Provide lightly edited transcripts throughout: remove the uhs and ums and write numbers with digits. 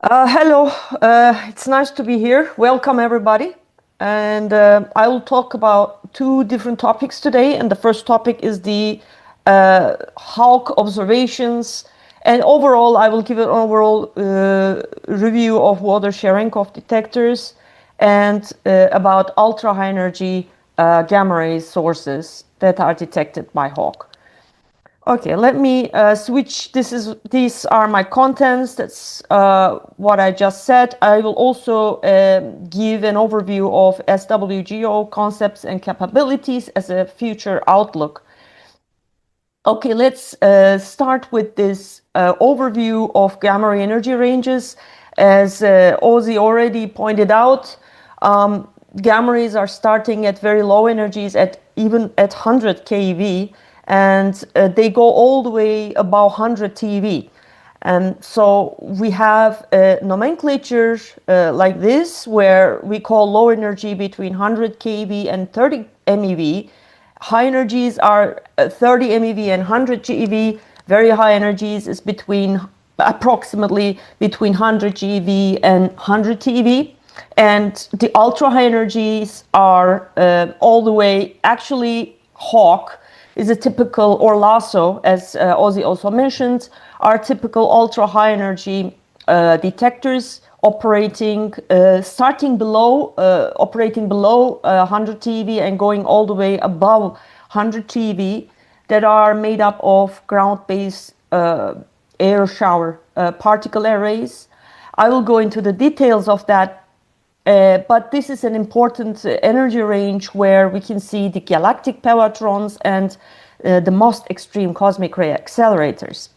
Hello, it's nice to be here. Welcome, everybody. And I will talk about two different topics today. And the first topic is the Hawk observations. And overall, I will give an overall review of water Cherenkov detectors and about ultra high energy gamma ray sources that are detected by Hawk. Okay, let me switch. These are my contents. That's what I just said. I will also give an overview of SWGO concepts and capabilities as a future outlook. Okay, let's start with this overview of gamma ray energy ranges. As Ozzy already pointed out, gamma rays are starting at very low energies, even at 100 keV. And they go all the way above 100 TeV. And so we have a nomenclature like this, where we call low energy between 100 keV and 30 MeV. High energies are 30 MeV and 100 GeV. Very high energies is approximately between 100 GeV and 100 TeV. And the ultra high energies are all the way, actually, Hawk is a typical, or LASO, as Ozzy also mentioned, are typical ultra high energy detectors operating below 100 TeV and going all the way above 100 TeV, that are made up of ground-based air shower particle arrays. I will go into the details of that. But this is an important energy range where we can see the galactic pevatrons and the most extreme cosmic ray accelerators.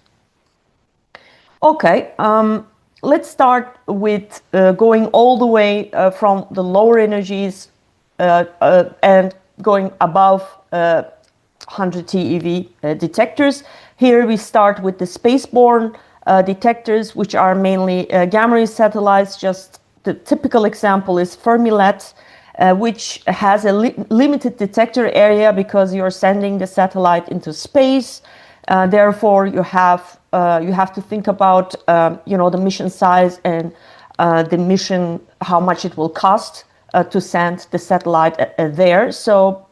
Okay, let's start with going all the way from the lower energies and going above 100 TeV detectors. Here we start with the spaceborne detectors, which are mainly gamma ray satellites. Just the typical example is Fermi, which has a limited detector area because you're sending the satellite into space. Therefore, you have to think about the mission size and the mission, how much it will cost to send the satellite there. So,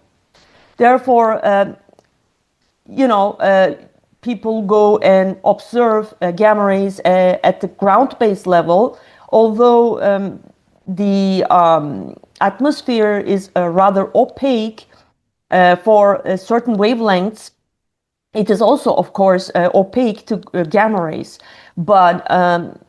therefore, people go and observe gamma rays at the ground-based level. Although the atmosphere is rather opaque for certain wavelengths, it is also, of course, opaque to gamma rays. But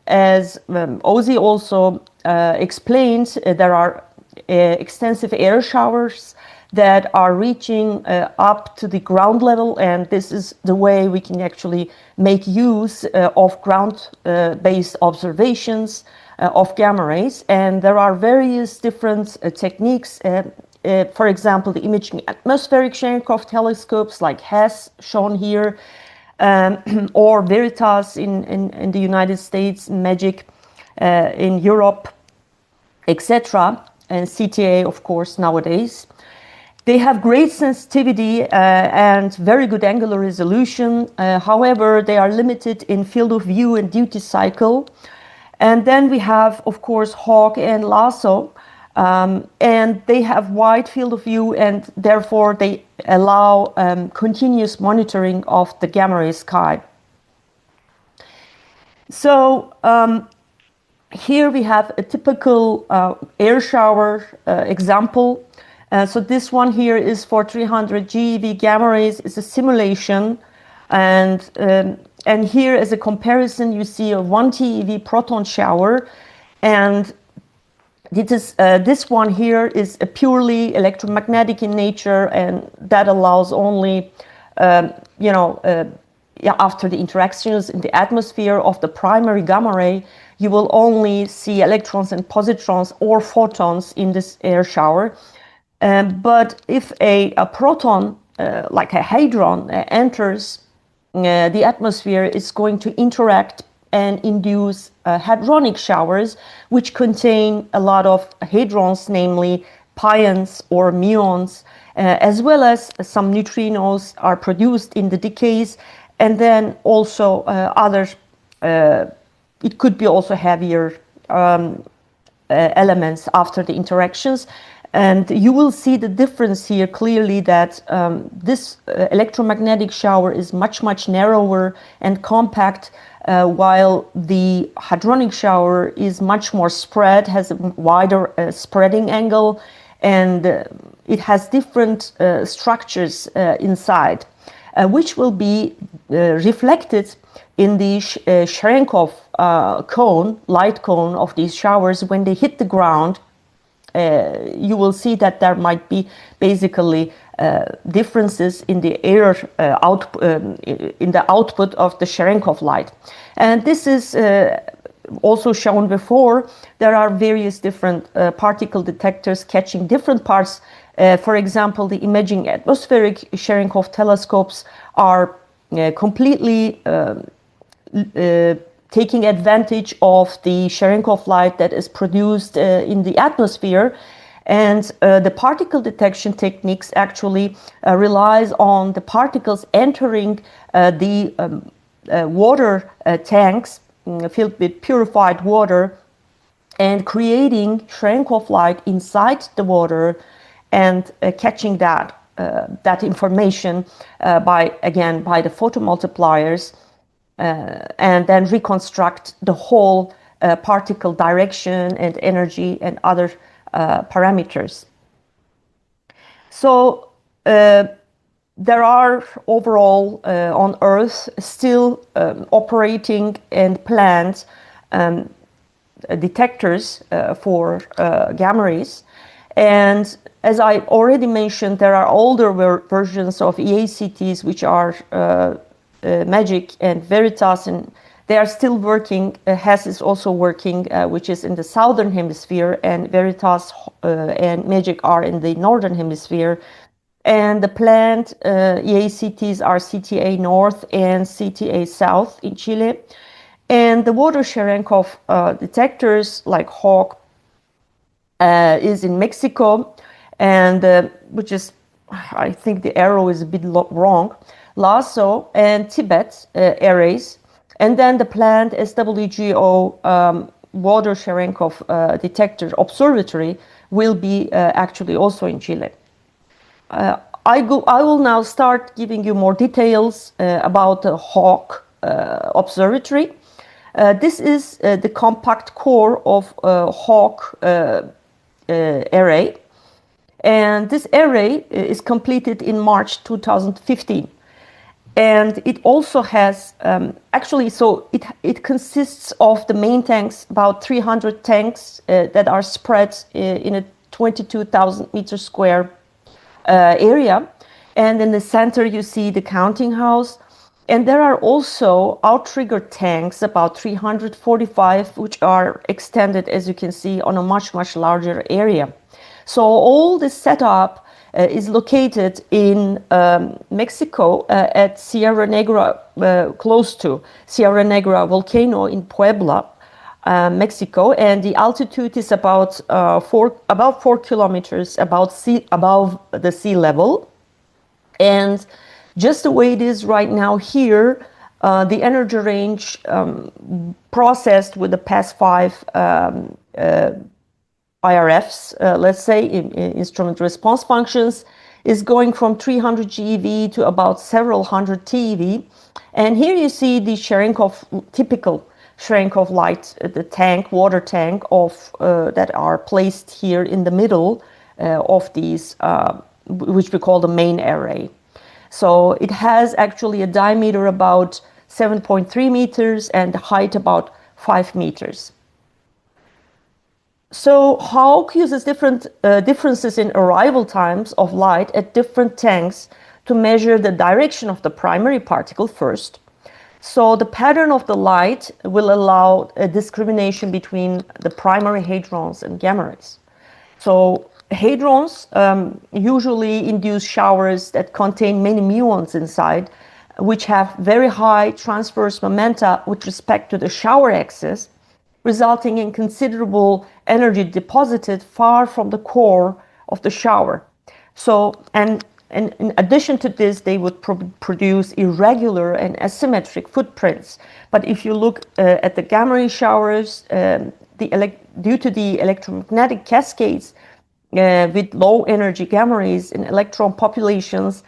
as Ozzy also explained, there are extensive air showers that are reaching up to the ground level, and this is the way we can actually make use of ground-based observations of gamma rays. And there are various different techniques. For example, the imaging atmospheric Cherenkov telescopes like HES, shown here, or Veritas in the United States, MAGIC in Europe, etc., and CTA, of course, nowadays. They have great sensitivity and very good angular resolution. However, they are limited in field of view and duty cycle. And then we have, of course, Hawk and LASO, and they have wide field of view, and therefore they allow continuous monitoring of the gamma ray sky. So here we have a typical air shower example. So this one here is for 300 GeV gamma rays. It's a simulation, and here, as a comparison, you see a 1 TeV proton shower, and this one here is a purely electromagnetic in nature, and that allows only, after the interactions in the atmosphere of the primary gamma ray, you will only see electrons and positrons or photons in this air shower. But if a proton, like a hadron, enters the atmosphere, is going to interact and induce hadronic showers, which contain a lot of hadrons, namely pions or muons, as well as some neutrinos are produced in the decays, and then also other it could be also heavier elements after the interactions. And you will see the difference here clearly that this electromagnetic shower is much, much narrower and compact, while the hadronic shower is much more spread, has a wider spreading angle, and it has different structures inside, which will be reflected in the Cherenkov cone, light cone of these showers. When they hit the ground, you will see that there might be basically differences in the air in the output of the Cherenkov light. And this is also shown before. There are various different particle detectors catching different parts. For example, the imaging atmospheric Cherenkov telescopes are completely taking advantage of the Cherenkov light that is produced in the atmosphere. And the particle detection techniques actually relies on the particles entering the water tanks filled with purified water and creating Cherenkov light inside the water and catching that information by the photomultipliers, and then reconstruct the whole particle direction and energy and other parameters. So there are overall on Earth still operating and planned detectors for gamma rays. And as I already mentioned, there are older versions of EACTs which are MAGIC and Veritas, and they are still working. HES is also working, which is in the southern hemisphere, and Veritas and MAGIC are in the northern hemisphere. And the planned EACTs are CTA North and CTA South in Chile. And the water Cherenkov detectors like HAWK is in Mexico, and which is, I think the arrow is a bit wrong, LASO and Tibet arrays. And then the planned SWGO water Cherenkov detector observatory will be actually also in Chile. I will now start giving you more details about the HAWK observatory. This is the compact core of HAWK array, and this array is completed in March 2015. And it also has it consists of the main tanks, about 300 tanks that are spread in a 22,000 meter square area. And in the center you see the counting house. And there are also outrigger tanks, about 345, which are extended, as you can see, on a much, much larger area. So all this setup is located in Mexico at Sierra Negra, close to Sierra Negra volcano in Puebla, Mexico, and the altitude is about 4 kilometers above the sea level. And just the way it is right now here, the energy range processed with the past 5 IRFs, let's say, in instrument response functions, is going from 300 GeV to about several hundred TeV. And here you see the typical Cherenkov light, the tank, water tank of that are placed here in the middle of these, which we call the main array. So it has actually a diameter about 7.3 meters and height about 5 meters. So HAWK uses different differences in arrival times of light at different tanks to measure the direction of the primary particle first. So the pattern of the light will allow a discrimination between the primary hadrons and gamma rays. So hadrons usually induce showers that contain many muons inside, which have very high transverse momenta with respect to the shower axis, resulting in considerable energy deposited far from the core of the shower. So, and and in addition to this, they would produce irregular and asymmetric footprints. But if you look at the gamma ray showers, due to the electromagnetic cascades with low energy gamma rays in electron populations,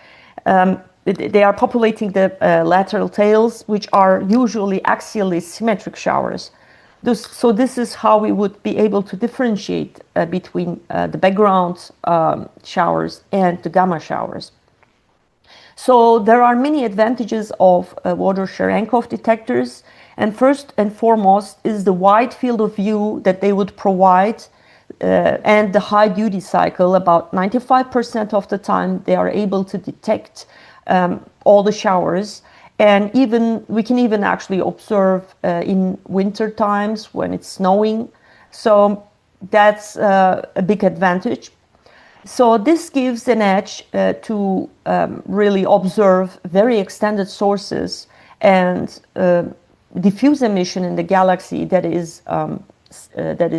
they are populating the lateral tails, which are usually axially symmetric showers. So this is how we would be able to differentiate between the background showers and the gamma showers. So there are many advantages of water Cherenkov detectors, and first and foremost is the wide field of view that they would provide and the high duty cycle. About 95% of the time they are able to detect all the showers, and we can even actually observe in winter times when it's snowing. So that's a big advantage. So this gives an edge to really observe very extended sources and diffuse emission in the galaxy that is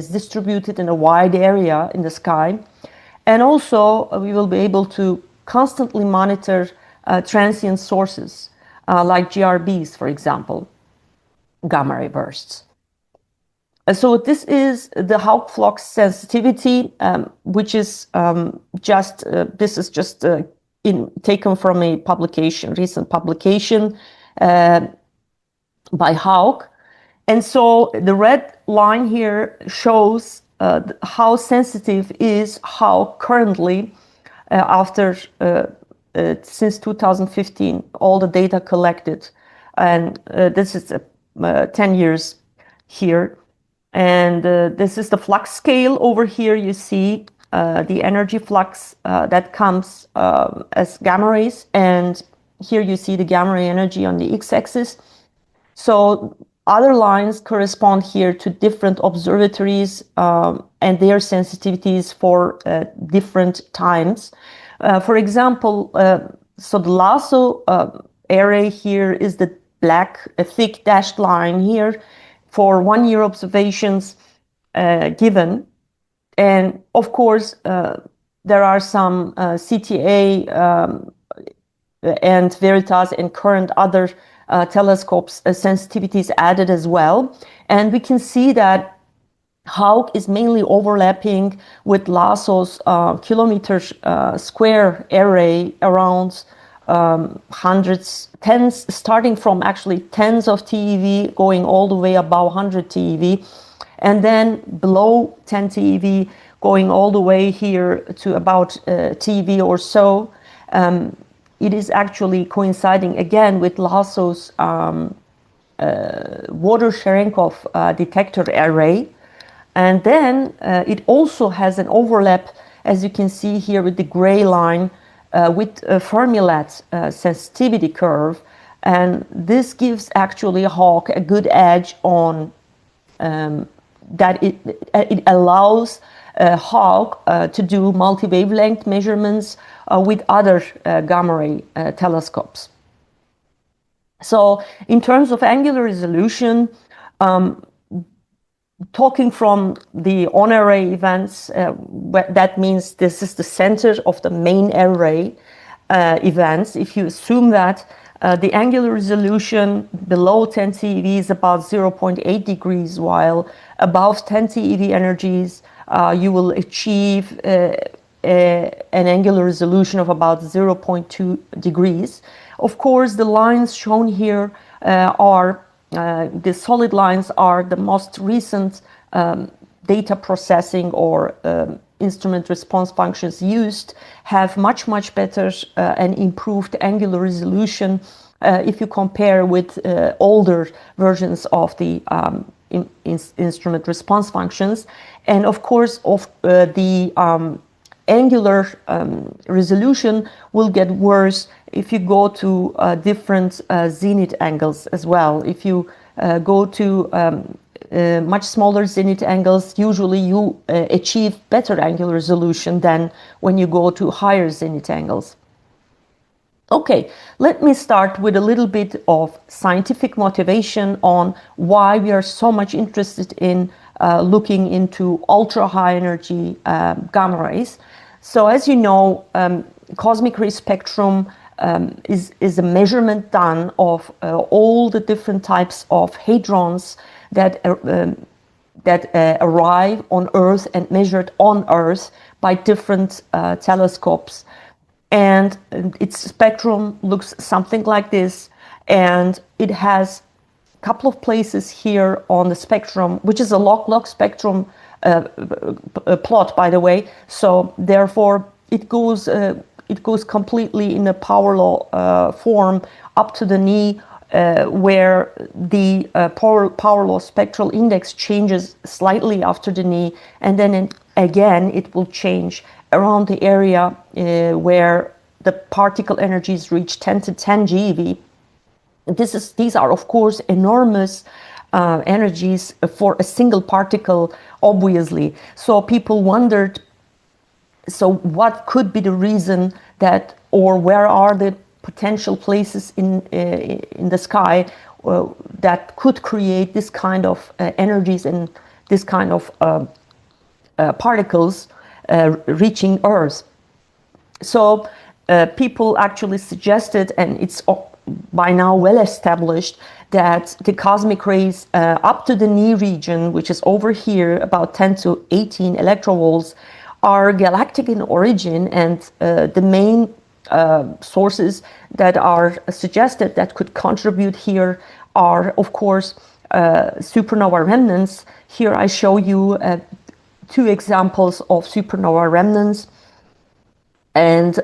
distributed in a wide area in the sky. And also we will be able to constantly monitor transient sources like GRBs, for example, gamma ray bursts. So this is the Hawk flux sensitivity, which is just taken from a recent publication by Hawk. And so the red line here shows how sensitive is Hawk currently after since 2015, all the data collected, and this is 10 years here. And this is the flux scale. Over here you see the energy flux that comes as gamma rays, and here you see the gamma ray energy on the x-axis. So other lines correspond here to different observatories and their sensitivities for different times. For example, so the lasso array here is the black, thick dashed line here for 1 year observations given. And of course, there are some CTA and Veritas and current other telescopes sensitivities added as well. And we can see that Hawk is mainly overlapping with LASSO's kilometer square array around hundreds, tens, starting from actually tens of TeV, going all the way above 100 TeV, and then below 10 TeV, going all the way here to about TeV or so. It is actually coinciding again with LASSO's water Cherenkov detector array. And then it also has an overlap, as you can see here with the gray line, with Fermi-Lat sensitivity curve. And this gives actually Hawk a good edge on that it allows Hawk to do multi-wavelength measurements with other gamma ray telescopes. So in terms of angular resolution, talking from the on-array events, that means this is the center of the main array events. If you assume that the angular resolution below 10 TeV is about 0.8 degrees, while above 10 TeV energies, you will achieve an angular resolution of about 0.2 degrees. Of course, the lines shown here are the solid lines are the most recent data processing or instrument response functions used, have much better and improved angular resolution if you compare with older versions of the instrument response functions. And of course, the angular resolution will get worse if you go to different zenith angles as well. If you go to much smaller zenith angles, usually you achieve better angular resolution than when you go to higher zenith angles. Okay, let me start with a little bit of scientific motivation on why we are so much interested in looking into ultra high energy gamma rays. So as you know, cosmic ray spectrum is a measurement done of all the different types of hadrons that arrive on Earth and measured on Earth by different telescopes. And its spectrum looks something like this, and it has a couple of places here on the spectrum, which is a log spectrum plot, by the way. So therefore, it goes completely in a power law form up to the knee, where the power law spectral index changes slightly after the knee, and then again it will change around the area where the particle energies reach 10 to 10 GeV. These are, of course, enormous energies for a single particle, obviously. So people wondered, so what could be the reason that, or where are the potential places in the sky that could create this kind of energies and this kind of particles reaching Earth? So people actually suggested, and it's by now well established, that the cosmic rays up to the knee region, which is over here, about 10 to 18 electrovolts, are galactic in origin, and the main sources that are suggested that could contribute here are, of course, supernova remnants. Here I show you two examples of supernova remnants. And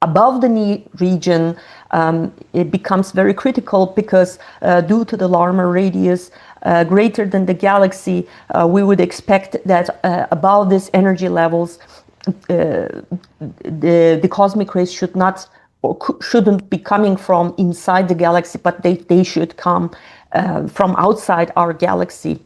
above the knee region, it becomes very critical because due to the Larmor radius greater than the galaxy, we would expect that above these energy levels, the cosmic rays should not or shouldn't be coming from inside the galaxy, but they should come from outside our galaxy,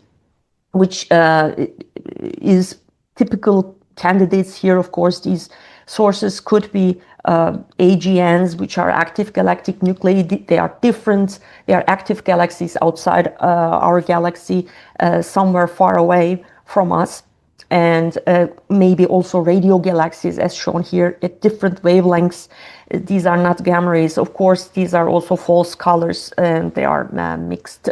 which is typical candidates here. Of course, these sources could be AGNs, which are active galactic nuclei. They are different. They are active galaxies outside our galaxy, somewhere far away from us. And maybe also radio galaxies, as shown here, at different wavelengths. These are not gamma rays. Of course, these are also false colors, and they are mixed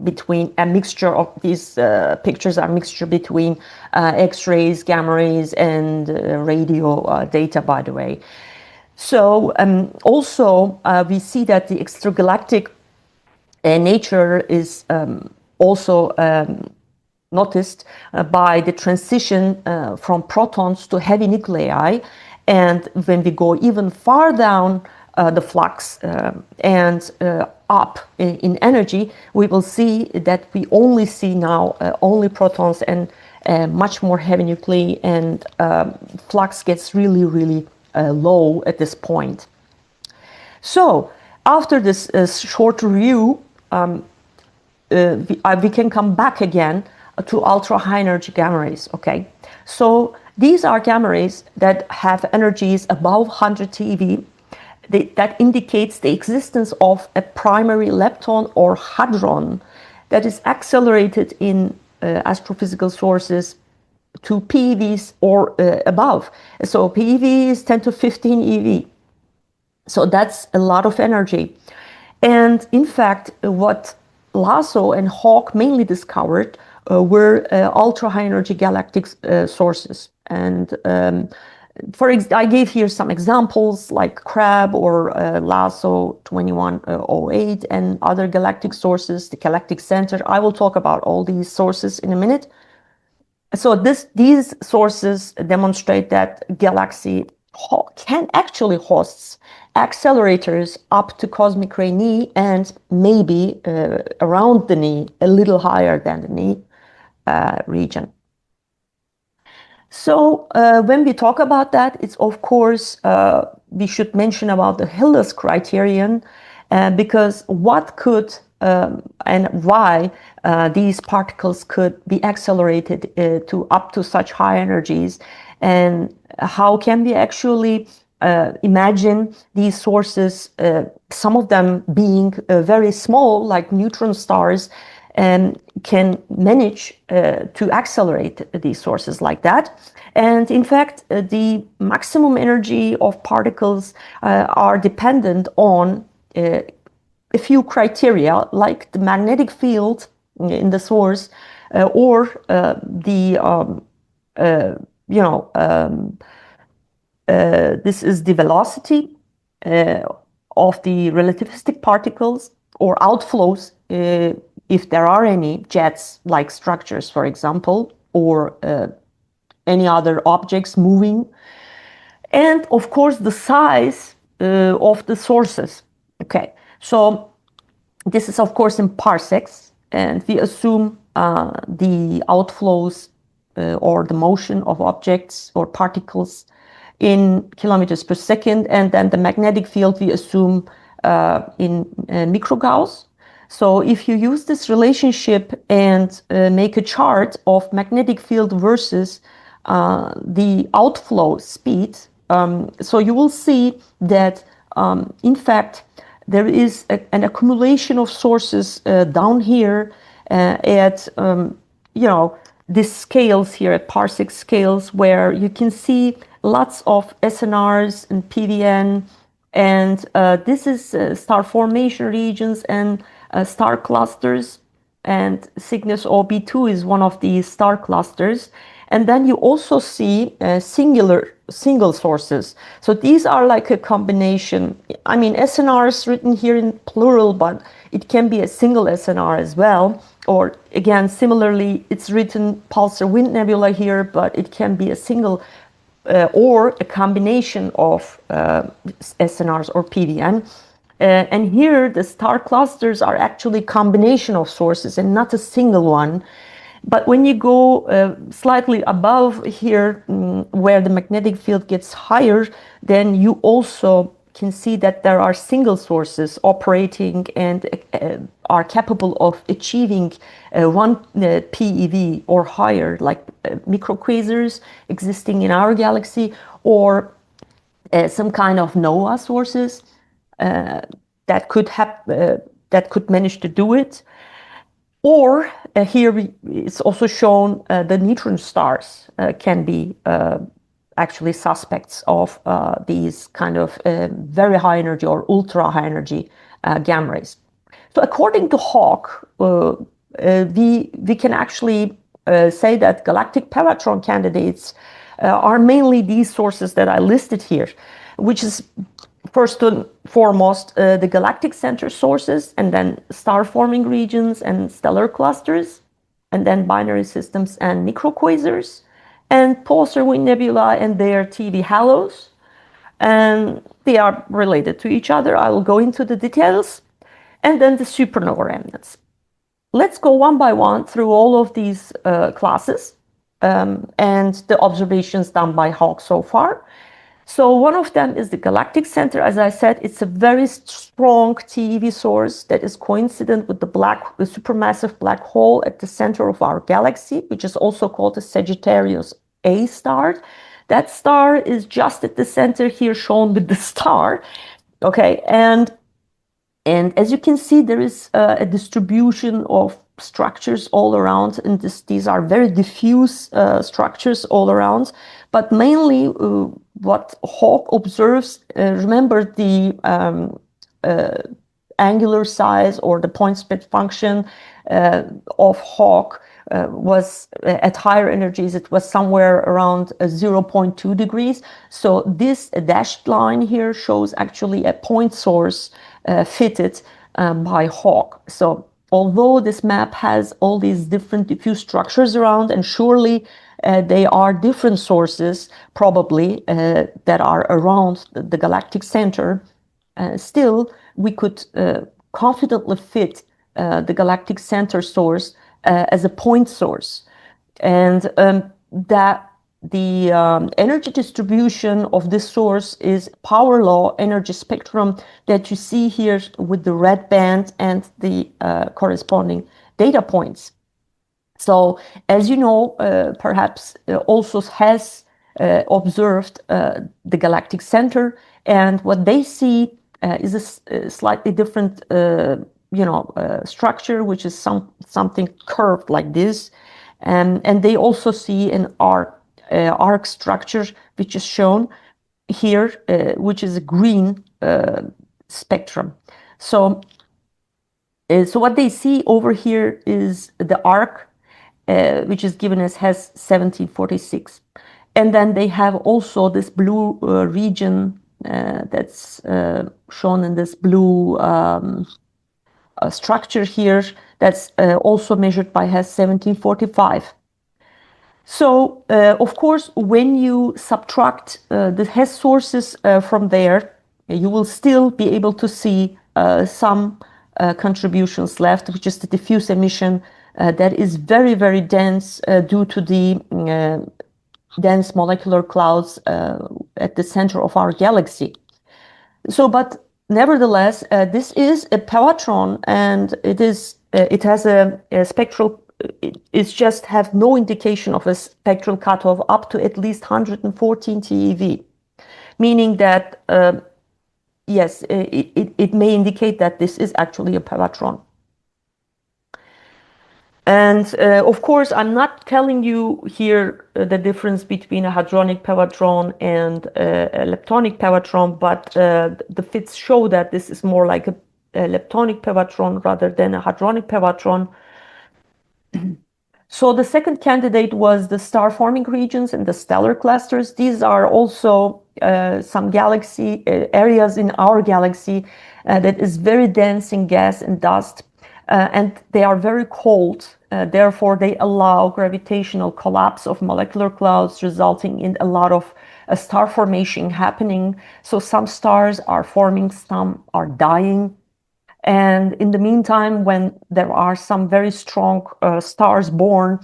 between a mixture of these pictures are mixture between X-rays, gamma rays, and radio data, by the way. So also we see that the extragalactic nature is also noticed by the transition from protons to heavy nuclei. And when we go even far down the flux and up in energy, we will see that we only see now only protons and much more heavy nuclei, and flux gets really, really low at this point. So after this short review, we can come back again to ultra high energy gamma rays. Okay, so these are gamma rays that have energies above 100 TeV. That indicates the existence of a primary lepton or hadron that is accelerated in astrophysical sources to PeVs or above. So PeV is 10 to 15 eV. So that's a lot of energy. And in fact, what Lasso and Hawke mainly discovered were ultra high energy galactic sources. And I gave here some examples like Crab or Lasso 2108 and other galactic sources, the galactic center. I will talk about all these sources in a minute. So these sources demonstrate that galaxy can actually host accelerators up to cosmic ray knee and maybe around the knee, a little higher than the knee region. So when we talk about that, it's of course we should mention about the Hiller's criterion, because what could and why these particles could be accelerated to up to such high energies, and how can we actually imagine these sources, some of them being very small, like neutron stars, can manage to accelerate these sources like that. And in fact, the maximum energy of particles are dependent on a few criteria, like the magnetic field in the source, or this is the velocity of the relativistic particles or outflows, if there are any jets like structures, for example, or any other objects moving, and of course the size of the sources. Okay, so this is of course in parsecs, and we assume the outflows or the motion of objects or particles in kilometers per second, and then the magnetic field we assume in microgauss. So if you use this relationship and make a chart of magnetic field versus the outflow speed, so you will see that in fact there is an accumulation of sources down here at these scales here at parsec scales, where you can see lots of SNRs and PVN, and this is star formation regions and star clusters, and Cygnus OB2 is one of these star clusters. And then you also see single sources. So these are like a combination. I mean, SNR is written here in plural, but it can be a single SNR as well. Or again, similarly, it's written pulsar wind nebula here, but it can be a single or a combination of SNRs or PVN. And here the star clusters are actually combination of sources and not a single one. But when you go slightly above here, where the magnetic field gets higher, then you also can see that there are single sources operating and are capable of achieving 1 PeV or higher, like microquasars existing in our galaxy, or some kind of nova sources that could manage to do it. Or here it's also shown the neutron stars can be actually suspects of these kind of very high energy or ultra high energy gamma rays. So according to Hawke, we can actually say that galactic paratron candidates are mainly these sources that I listed here, which is first and foremost the galactic center sources, and then star forming regions and stellar clusters, and then binary systems and microquasars, and pulsar wind nebula and their TV halos, and they are related to each other. I will go into the details. And then the supernova remnants. Let's go one by one through all of these classes and the observations done by Hawke so far. So one of them is the galactic center. As I said, it's a very strong TeV source that is coincident with the supermassive black hole at the center of our galaxy, which is also called the Sagittarius A star. That star is just at the center here, shown with the star. Okay, and as you can see, there is a distribution of structures all around, and these are very diffuse structures all around. But mainly what Hawke observes, remember the angular size or the point spread function of Hawke was at higher energies, it was somewhere around 0.2 degrees. So this dashed line here shows actually a point source fitted by Hawke. So although this map has all these different diffuse structures around, and surely they are different sources probably that are around the galactic center, still we could confidently fit the galactic center source as a point source, and that the energy distribution of this source is power law energy spectrum that you see here with the red band and the corresponding data points. So as you know, perhaps also has observed the galactic center, and what they see is a slightly different structure, which is something curved like this. And they also see an arc structure, which is shown here, which is a green spectrum. So what they see over here is the arc, which is given as Hess 1746. And then they have also this blue region that's shown in this blue structure here, that's also measured by Hess 1745. So, of course, when you subtract the Hess sources from there, you will still be able to see some contributions left, which is the diffuse emission that is very, very dense due to the dense molecular clouds at the center of our galaxy. So, but nevertheless, this is a pewatron, and it has a spectral. It just have no indication of a spectral cutoff up to at least 114 TeV, meaning that yes, it may indicate that this is actually a pewatron. And of course, I'm not telling you here the difference between a hadronic pewatron and a leptonic pewatron, but the fits show that this is more like a leptonic pewatron rather than a hadronic pewatron. So the second candidate was the star-forming regions and the stellar clusters. These are also some galaxy areas in our galaxy that is very dense in gas and dust. And they are very cold, therefore they allow gravitational collapse of molecular clouds, resulting in a lot of star formation happening. So some stars are forming, some are dying. And in the meantime, when there are some very strong stars born,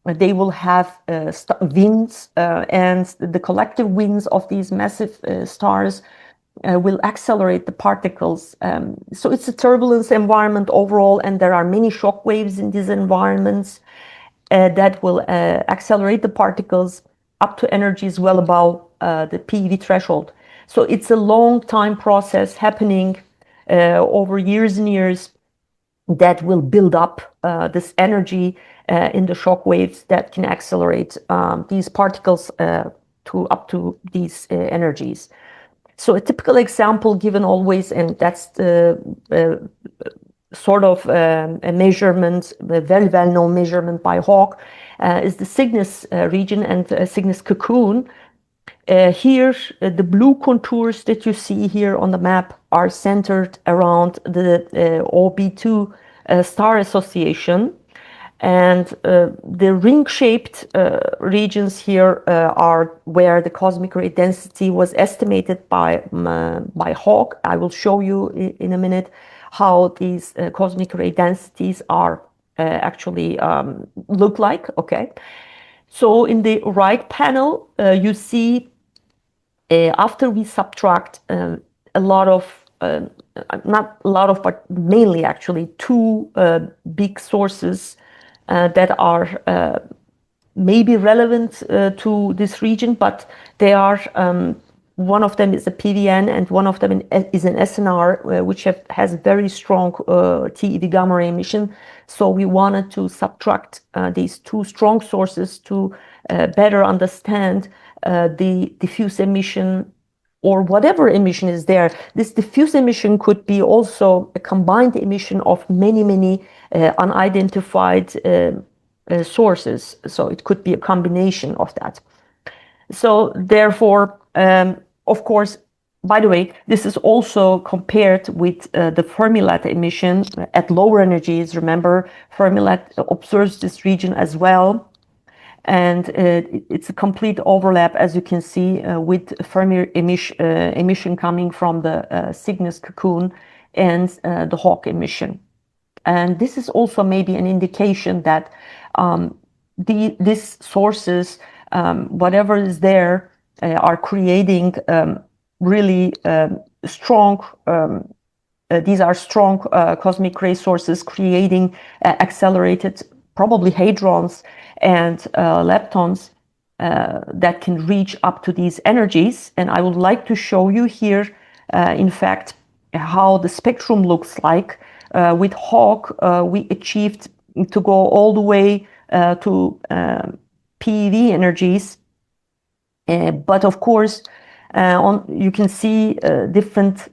they will have winds, and the collective winds of these massive stars will accelerate the particles. So it's a turbulence environment overall, and there are many shock waves in these environments that will accelerate the particles up to energies well above the PeV threshold. So it's a long time process happening over years and years that will build up this energy in the shock waves that can accelerate these particles to up to these energies. So a typical example given always, and that's the sort of a measurement, a very well-known measurement by Hawke, is the Cygnus region and Cygnus cocoon. Here, the blue contours that you see here on the map are centered around the OB2 star association. And the ring-shaped regions here are where the cosmic ray density was estimated by Hawke. I will show you in a minute how these cosmic ray densities are actually look like. Okay, so in the right panel, you see after we subtract a lot of not a lot of, but mainly actually two big sources that are maybe relevant to this region, but they are one of them is a PVN and one of them is an SNR, which has very strong TeV gamma ray emission. So we wanted to subtract these two strong sources to better understand the diffuse emission or whatever emission is there. This diffuse emission could be also a combined emission of many unidentified sources. So it could be a combination of that. So therefore, of course, by the way, this is also compared with the Fermi-led emission at lower energies. Remember, Fermi-led observes this region as well. And it's a complete overlap, as you can see, with Fermi emission coming from the Cygnus cocoon and the Hawke emission. And this is also maybe an indication that these sources, whatever is there, are creating really strong, these are strong cosmic ray sources creating accelerated, probably hadrons and leptons that can reach up to these energies. And I would like to show you here, in fact, how the spectrum looks like with Hawk, we achieved to go all the way to PeV energies. But of course, you can see different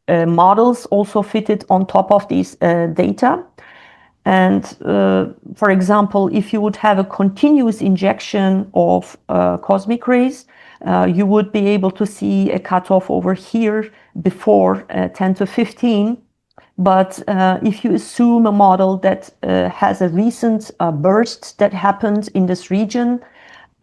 models also fitted on top of these data. And for example, if you would have a continuous injection of cosmic rays, you would be able to see a cutoff over here before 10 to 15. But if you assume a model that has a recent burst that happened in this region,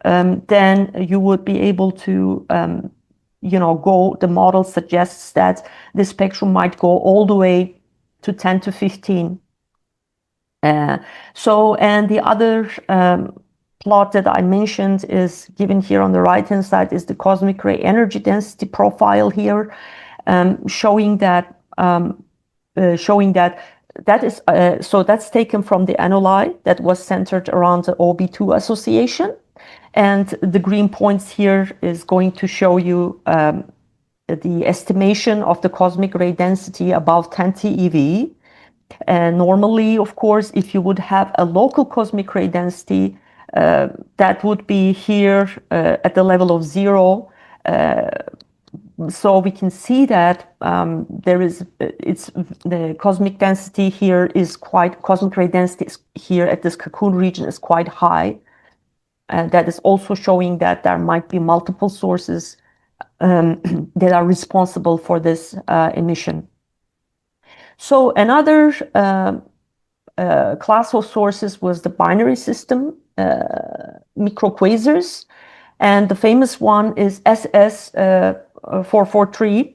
then you would be able to, the model suggests that the spectrum might go all the way to 10 to 15. And the other plot that I mentioned is given here on the right-hand side is the cosmic ray energy density profile here, showing that that's taken from the annuli that was centered around the OB2 association. And the green points here is going to show you the estimation of the cosmic ray density above 10 TeV. And normally, of course, if you would have a local cosmic ray density, that would be here at the level of 0. So we can see that the cosmic density here is cosmic ray density here at this cocoon region is quite high. And that is also showing that there might be multiple sources that are responsible for this emission. So another class of sources was the binary system microquasars, and the famous one is SS443.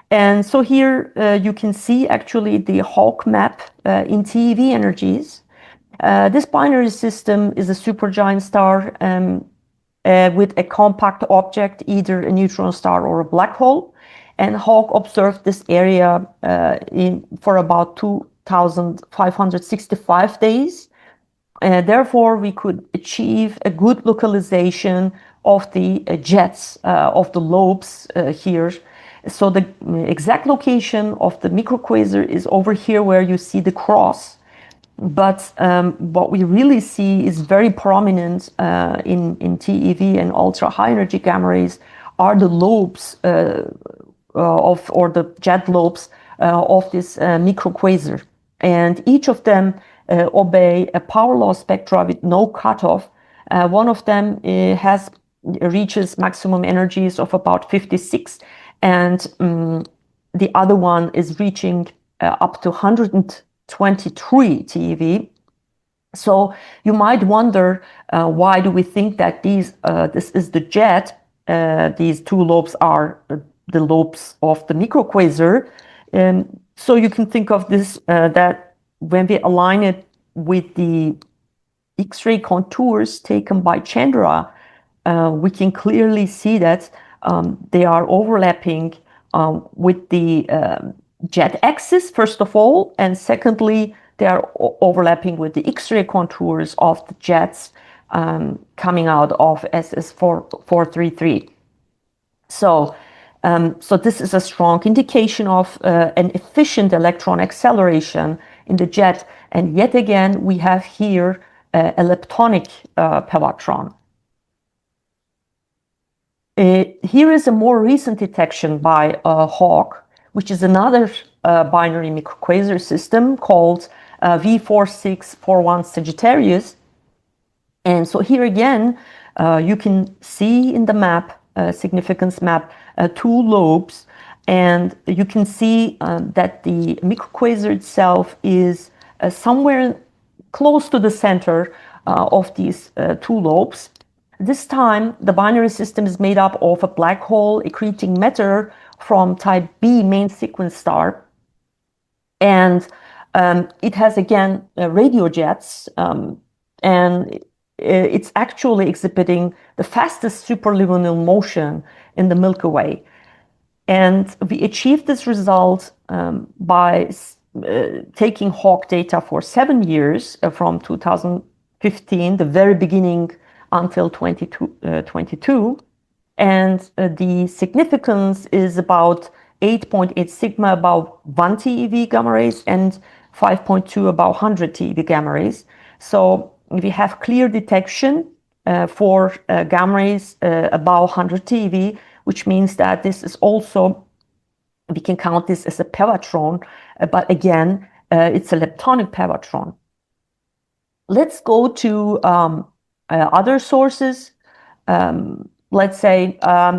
And so here you can see actually the Hawk map in TeV energies. This binary system is a supergiant star with a compact object, either a neutron star or a black hole. And Hawk observed this area for about 2,565 days. Therefore, we could achieve a good localization of the jets of the lobes here. So the exact location of the microquasar is over here where you see the cross. But what we really see is very prominent in TeV and ultra-high energy gamma rays are the lobes or the jet lobes of this microquasar. And each of them obey a power law spectra with no cutoff. One of them reaches maximum energies of about 56, and the other one is reaching up to 123 TeV. So you might wonder, why do we think that this is the jet? These two lobes are the lobes of the microquasar. So you can think of this, that when we align it with the X-ray contours taken by Chandra, we can clearly see that they are overlapping with the jet axis, first of all, and secondly, they are overlapping with the X-ray contours of the jets coming out of SS433. So this is a strong indication of an efficient electron acceleration in the jet. And yet again, we have here a leptonic pevatron. Here is a more recent detection by Hawk, which is another binary microquasar system called V4641 Sagittarius. And so here again, you can see in the map, significance map, two lobes, and you can see that the microquasar itself is somewhere close to the center of these two lobes. This time, the binary system is made up of a black hole accreting matter from type B main sequence star, and it has again radio jets, and it's actually exhibiting the fastest superluminal motion in the Milky Way. And we achieved this result by taking Hawk data for 7 years from 2015, the very beginning, until 2022. And the significance is about 8.8 sigma above 1 TeV gamma rays and 5.2 above 100 TeV gamma rays. So we have clear detection for gamma rays above 100 TeV, which means that this is also, we can count this as a pevatron, but again, it's a leptonic pevatron. Let's go to other sources. Let's say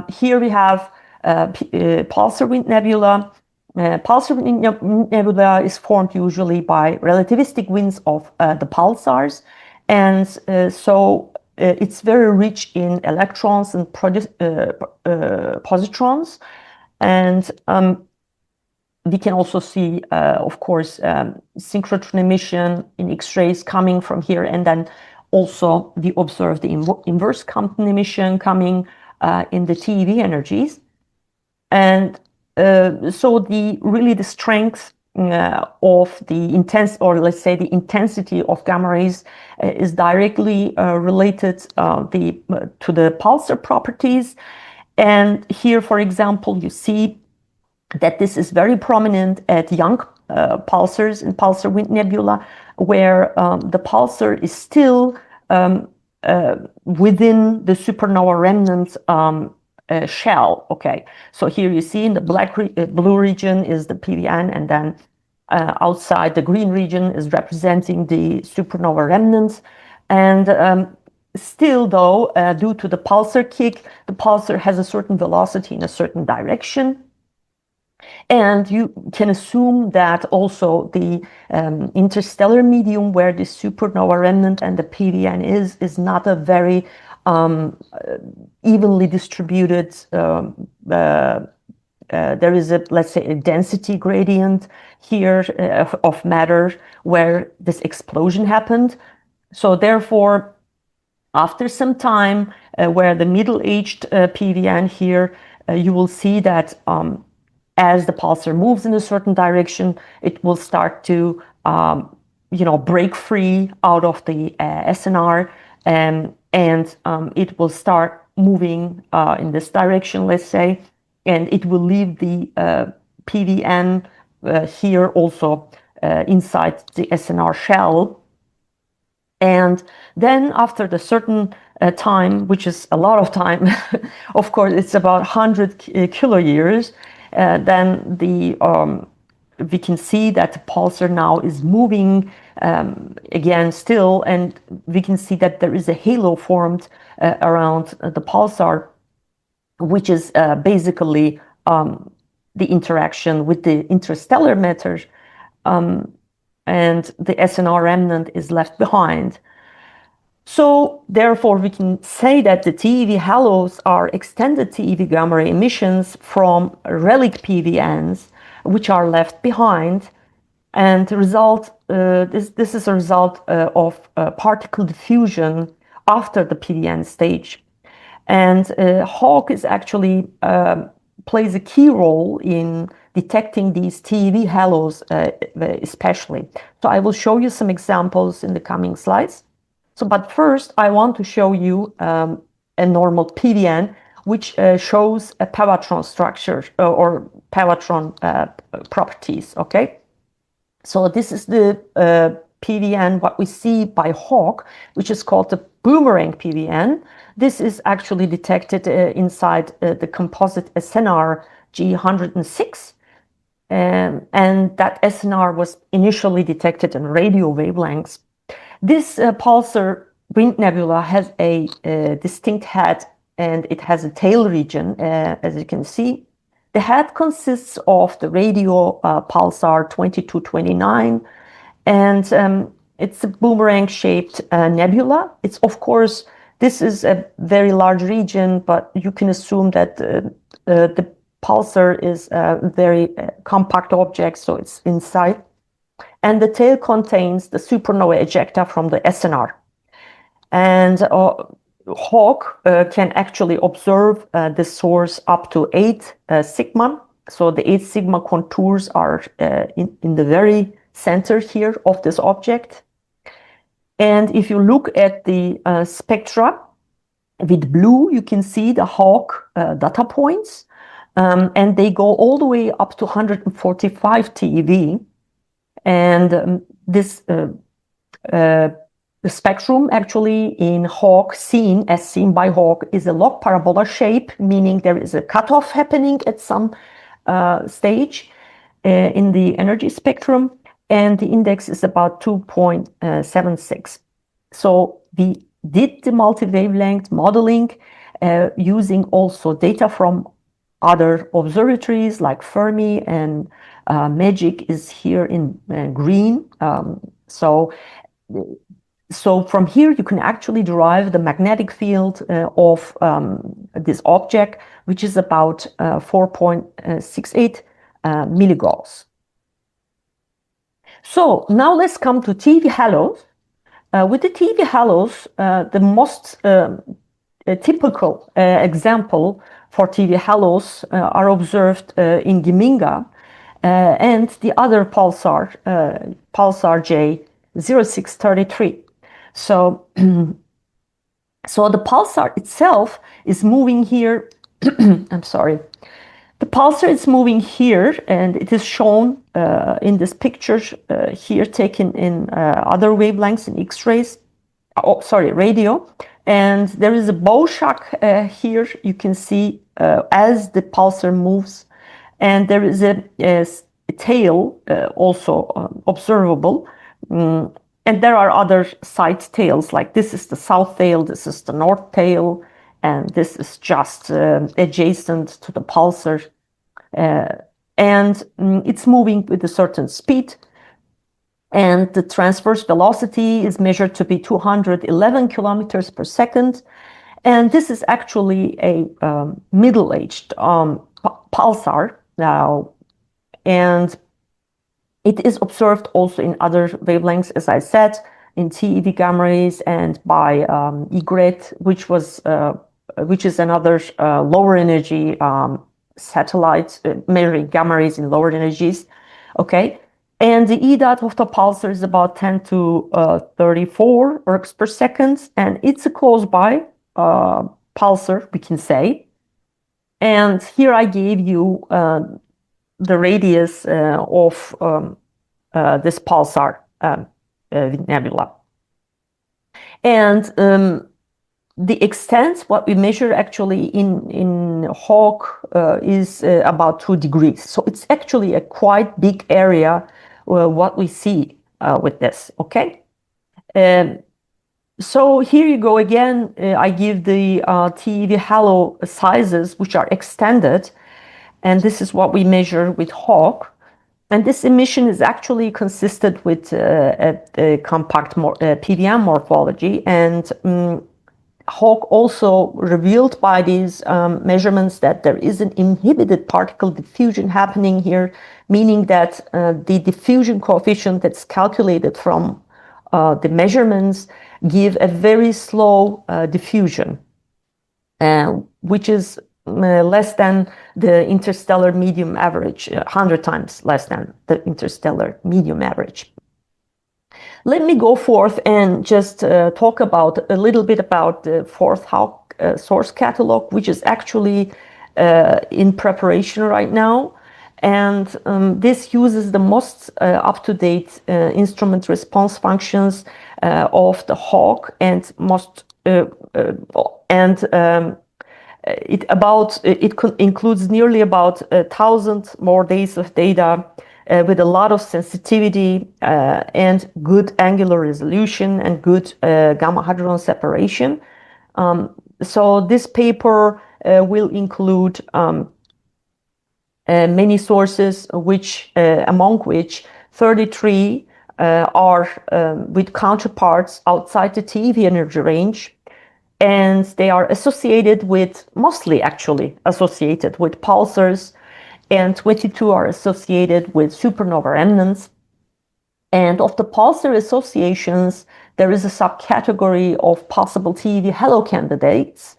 here we have pulsar wind nebula. Pulsar wind nebula is formed usually by relativistic winds of the pulsars, and so it's very rich in electrons and positrons, and we can also see, of course, synchrotron emission in X-rays coming from here, and then also we observe the inverse Compton emission coming in the TeV energies. And so the strength of the intensity of gamma rays is directly related to the pulsar properties. And here, for example, you see that this is very prominent at young pulsars in pulsar wind nebula, where the pulsar is still within the supernova remnant shell. Okay, so here you see in the blue region is the PVN, and then outside the green region is representing the supernova remnants. And still, though, due to the pulsar kick, the pulsar has a certain velocity in a certain direction. And you can assume that also the interstellar medium where the supernova remnant and the PVN is not a very evenly distributed. There is let's say, a density gradient here of matter where this explosion happened. So therefore, after some time, where the middle-aged PVN here, you will see that as the pulsar moves in a certain direction, it will start to, break free out of the SNR, and it will start moving in this direction, let's say, and it will leave the PVN here also inside the SNR shell. And then after the certain time, which is a lot of time, of course, it's about 100 kiloyears, then we can see that the pulsar now is moving again still, and we can see that there is a halo formed around the pulsar, which is basically the interaction with the interstellar matter, and the SNR remnant is left behind. So therefore, we can say that the TeV halos are extended TeV gamma ray emissions from relic PVNs, which are left behind, and this is a result of particle diffusion after the PVN stage. And Hawk is actually plays a key role in detecting these TeV halos, especially. So I will show you some examples in the coming slides. So, but first, I want to show you a normal PVN, which shows a pevatron structure or pevatron properties. Okay, so this is the PVN, what we see by Hawk, which is called the boomerang PVN. This is actually detected inside the composite SNR G106. And that SNR was initially detected in radio wavelengths. This pulsar wind nebula has a distinct head, and it has a tail region, as you can see. The head consists of the radio pulsar 2229, and it's a boomerang-shaped nebula. It's, of course, this is a very large region, but you can assume that the pulsar is a very compact object, so it's inside. And the tail contains the supernova ejecta from the SNR. And Hawk can actually observe the source up to 8 sigma. So the 8 sigma contours are in the very center here of this object. And if you look at the spectra with blue, you can see the Hawk data points. And they go all the way up to 145 TeV. And this the spectrum actually in Hawk as seen by Hawk is a log parabola shape, meaning there is a cutoff happening at some stage in the energy spectrum, and the index is about 2.76. So we did the multi-wavelength modeling using also data from other observatories like Fermi, and MAGIC is here in green. So from here, you can actually derive the magnetic field of this object, which is about 4.68 milligauss. So now let's come to TV halos. With the TV halos, the most typical example for TV halos are observed in Geminga and the other pulsar, pulsar J0633. So, so the pulsar itself is moving here. I'm sorry. The pulsar is moving here, and it is shown in this picture here, taken in other wavelengths in X-rays. Oh, sorry, radio. And there is a bow shock here. You can see as the pulsar moves, and there is a tail also observable. And there are other side tails, like this is the south tail, this is the north tail, and this is just adjacent to the pulsar. And it's moving with a certain speed. And the transverse velocity is measured to be 211 kilometers per second. And this is actually a middle-aged pulsar now. And it is observed also in other wavelengths, as I said, in TeV gamma rays and by EGRET, which is another lower energy satellite measuring gamma rays in lower energies. Okay, and the E dot of the pulsar is about 10 to 34 ergs per second, and it's a close by pulsar, we can say. And here I gave you the radius of this pulsar nebula. And the extent, what we measure actually in Hawk is about 2 degrees. So it's actually a quite big area what we see with this, okay? So here you go again, I give the TeV halo sizes, which are extended. And this is what we measure with Hawk. And this emission is actually consistent with a compact PVM morphology. And Hawk also revealed by these measurements that there is an inhibited particle diffusion happening here, meaning that the diffusion coefficient that's calculated from the measurements give a very slow diffusion, which is less than the interstellar medium average, 100 times less than the interstellar medium average. Let me go forth and just talk about a little bit about the fourth Hawk source catalog, which is actually in preparation right now. And this uses the most up-to-date instrument response functions of the Hawk, and it includes nearly about 1,000 more days of data with a lot of sensitivity and good angular resolution and good gamma hadron separation. So this paper will include many sources, among which 33 are with counterparts outside the TeV energy range. And they are mostly associated with pulsars, and 22 are associated with supernova remnants. And of the pulsar associations, there is a subcategory of possible TeV halo candidates,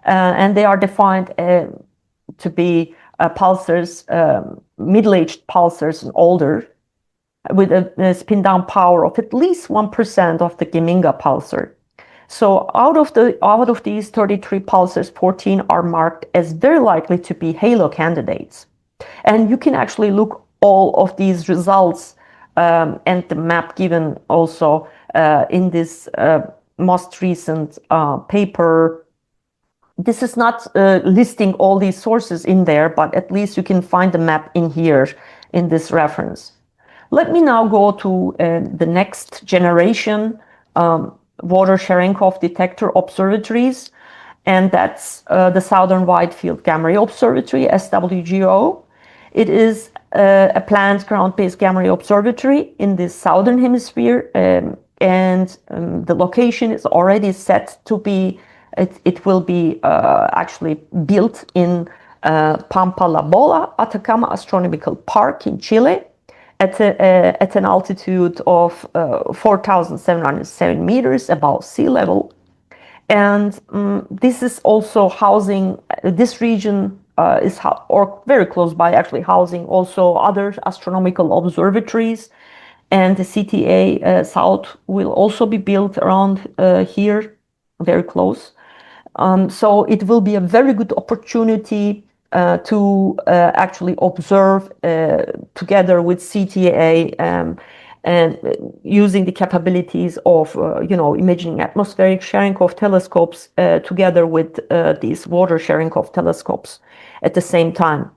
and they are defined to be pulsars, middle-aged pulsars and older, with a spin-down power of at least 1% of the Geminga pulsar. So out of these 33 pulsars, 14 are marked as very likely to be halo candidates. And you can actually look all of these results and the map given also in this most recent paper. This is not listing all these sources in there, but at least you can find the map in here in this reference. Let me now go to the next generation water Cherenkov detector observatories, and that's the Southern Wide Field Gamma Ray Observatory, SWGO. It is a planned ground-based gamma ray observatory in the southern hemisphere, and the location is already set to be, it will be actually built in Pampa La Bola, Atacama Astronomical Park in Chile, at an altitude of 4,707 meters above sea level. And this is also housing, this region is or very close by, actually housing also other astronomical observatories. And the CTA South will also be built around here, very close. So it will be a very good opportunity to actually observe together with CTA and using the capabilities of imagining atmospheric Cherenkov telescopes together with these water Cherenkov telescopes at the same time.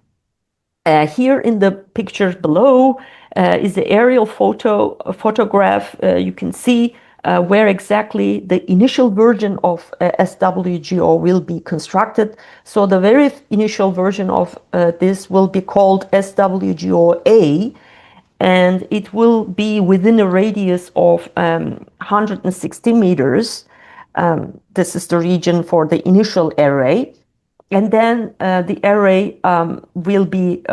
Here in the pictures below is the aerial photograph. You can see where exactly the initial version of SWGO will be constructed. So the very initial version of this will be called SWGO-A, and it will be within a radius of 160 meters. This is the region for the initial array. And then the array will be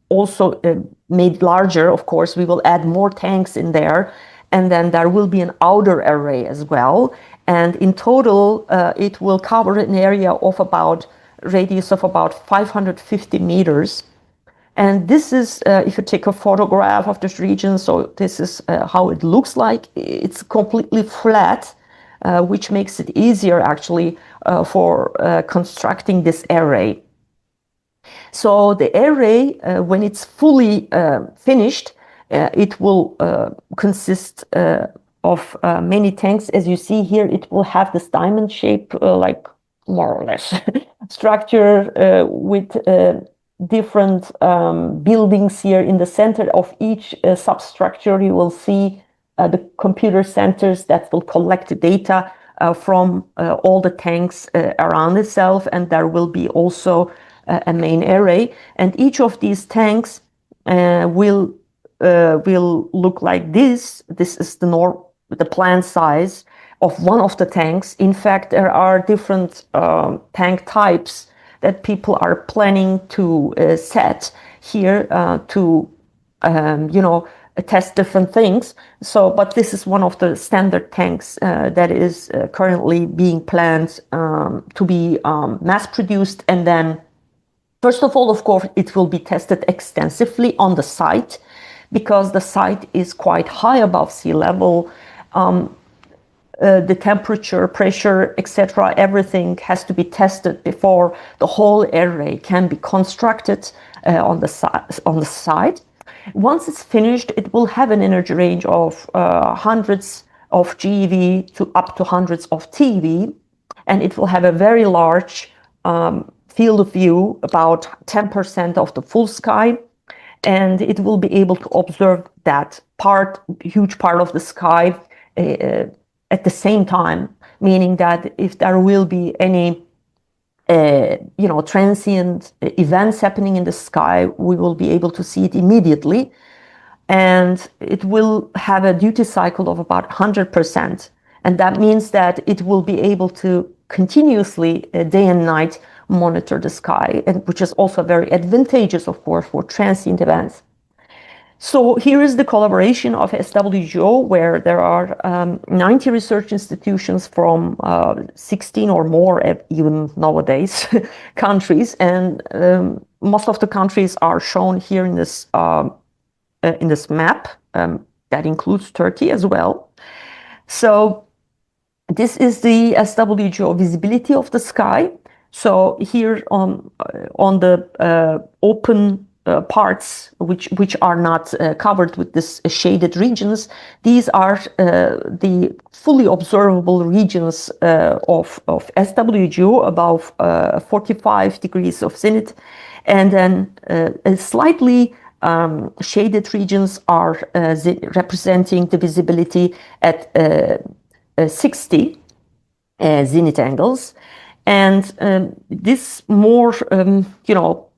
also made larger. Of course, we will add more tanks in there. And then there will be an outer array as well. And in total, it will cover an area of about radius of about 550 meters. And this is, if you take a photograph of this region, so this is how it looks like. It's completely flat, which makes it easier actually for constructing this array. So the array, when it's fully finished, it will consist of many tanks. As you see here, it will have this diamond shape, like more or less structure with different buildings here in the center of each substructure. You will see the computer centers that will collect the data from all the tanks around itself, and there will be also a main array. And each of these tanks will look like this. This is the planned size of one of the tanks. In fact, there are different tank types that people are planning to set here to test different things. So, but this is one of the standard tanks that is currently being planned to be mass produced. And then, first of all, of course, it will be tested extensively on the site, because the site is quite high above sea level. The temperature, pressure, etc., everything has to be tested before the whole array can be constructed on the site. Once it's finished, it will have an energy range of hundreds of GeV to up to hundreds of TeV, and it will have a very large field of view, about 10% of the full sky, and it will be able to observe that huge part of the sky at the same time, meaning that if there will be any transient events happening in the sky, we will be able to see it immediately. And it will have a duty cycle of about 100%. And that means that it will be able to continuously, day and night, monitor the sky, and which is also very advantageous, of course, for transient events. So here is the collaboration of SWGO, where there are 90 research institutions from 16 or more, even nowadays, countries. And most of the countries are shown here in this map. That includes Turkey as well. So This is the SWGO visibility of the sky. So here on the open parts which are not covered with this shaded regions, these are the fully observable regions of SWGO above 45 degrees of zenith, and then slightly shaded regions are representing the visibility at 60 zenith angles, and this more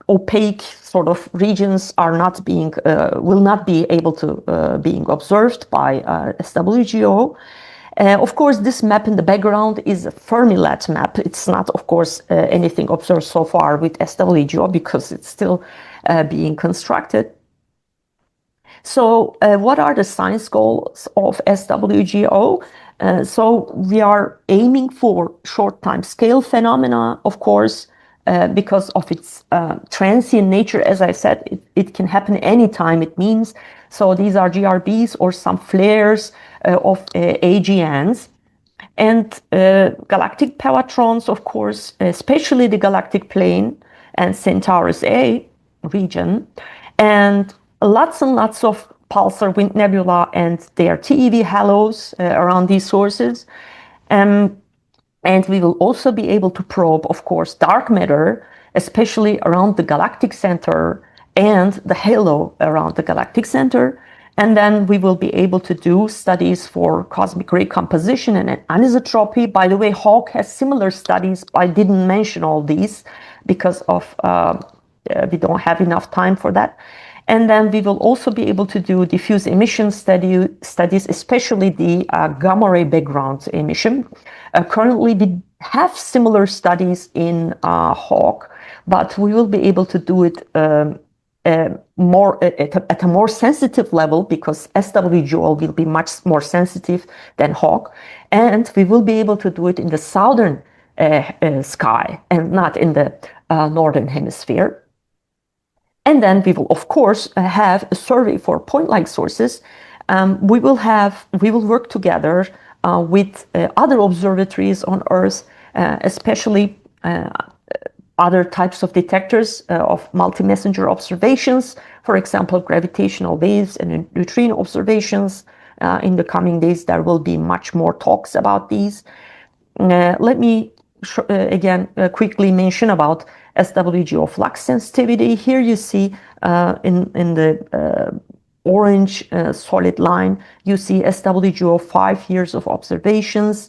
opaque sort of regions are not being will not be able to being observed by SWGO. Of course, this map in the background is a Fermi-led map. It's not, of course, anything observed so far with SWGO because it's still being constructed. So what are the science goals of SWGO? So we are aiming for short time scale phenomena, of course, because of its transient nature. As I said, it can happen anytime it means. So these are GRBs or some flares of AGNs. And galactic pevatrons, of course, especially the galactic plane and Centaurus A region, and lots and lots of pulsar wind nebula and their TeV halos around these sources. And we will also be able to probe, of course, dark matter, especially around the galactic center and the halo around the galactic center. And then we will be able to do studies for cosmic ray composition and anisotropy. By the way, HAWK has similar studies. I didn't mention all these because of we don't have enough time for that. And then we will also be able to do diffuse emission studies, especially the gamma ray background emission. Currently, we have similar studies in HAWK, but we will be able to do it more at a more sensitive level because SWGO will be much more sensitive than HAWK, and we will be able to do it in the southern sky and not in the northern hemisphere. And then we will, of course, have a survey for point-like sources. We will work together with other observatories on Earth, especially other types of detectors of multi-messenger observations, for example, gravitational waves and neutrino observations. In the coming days, there will be much more talks about these. Let me again quickly mention about SWGO flux sensitivity. Here you see in the orange solid line, you see SWGO 5 years of observations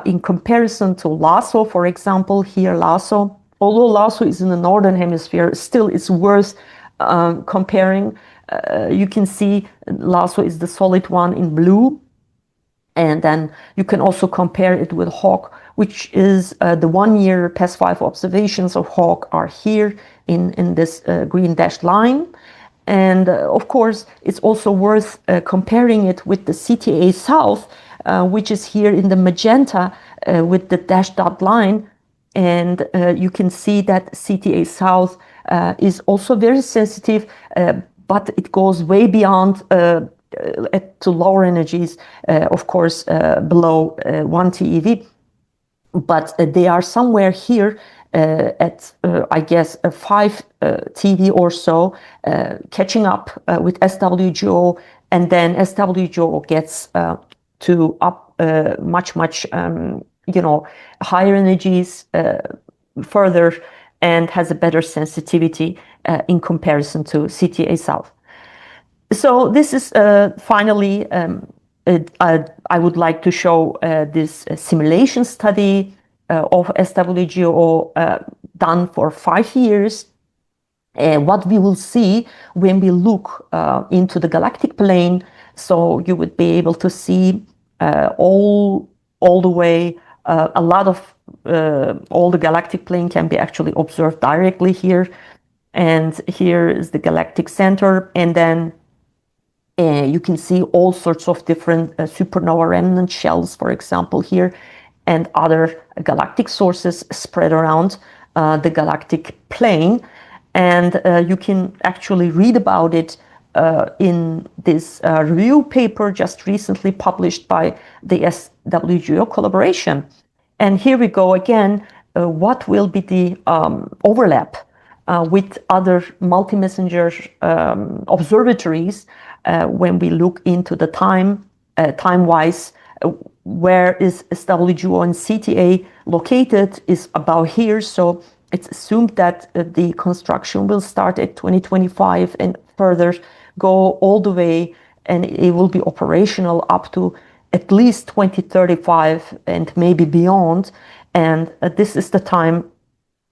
in comparison to LASO, for example. Here LASO, although LASO is in the northern hemisphere, still it's worth comparing. You can see LASO is the solid one in blue, and then you can also compare it with HAWK, which is the 1 year past 5 observations of HAWK are here in this green dashed line. And of course, it's also worth comparing it with the CTA South, which is here in the magenta with the dashed dot line. And you can see that CTA South is also very sensitive, but it goes way beyond to lower energies, of course, below 1 TeV. But they are somewhere here at, I guess, 5 TeV or so, catching up with SWGO, and then SWGO gets to up much higher energies further, and has a better sensitivity in comparison to CTA South. So this is finally, I would like to show this simulation study of SWGO done for 5 years. What we will see when we look into the galactic plane, so you would be able to see all the way, a lot of all the galactic plane can be actually observed directly here. And here is the galactic center, and then you can see all sorts of different supernova remnant shells, for example, here, and other galactic sources spread around the galactic plane. And you can actually read about it in this review paper just recently published by the SWGO collaboration. And here we go again, what will be the overlap with other multi-messenger observatories when we look into the time-wise, where is SWGO and CTA located is about here. So it's assumed that the construction will start at 2025 and further go all the way, and it will be operational up to at least 2035 and maybe beyond. And this is the time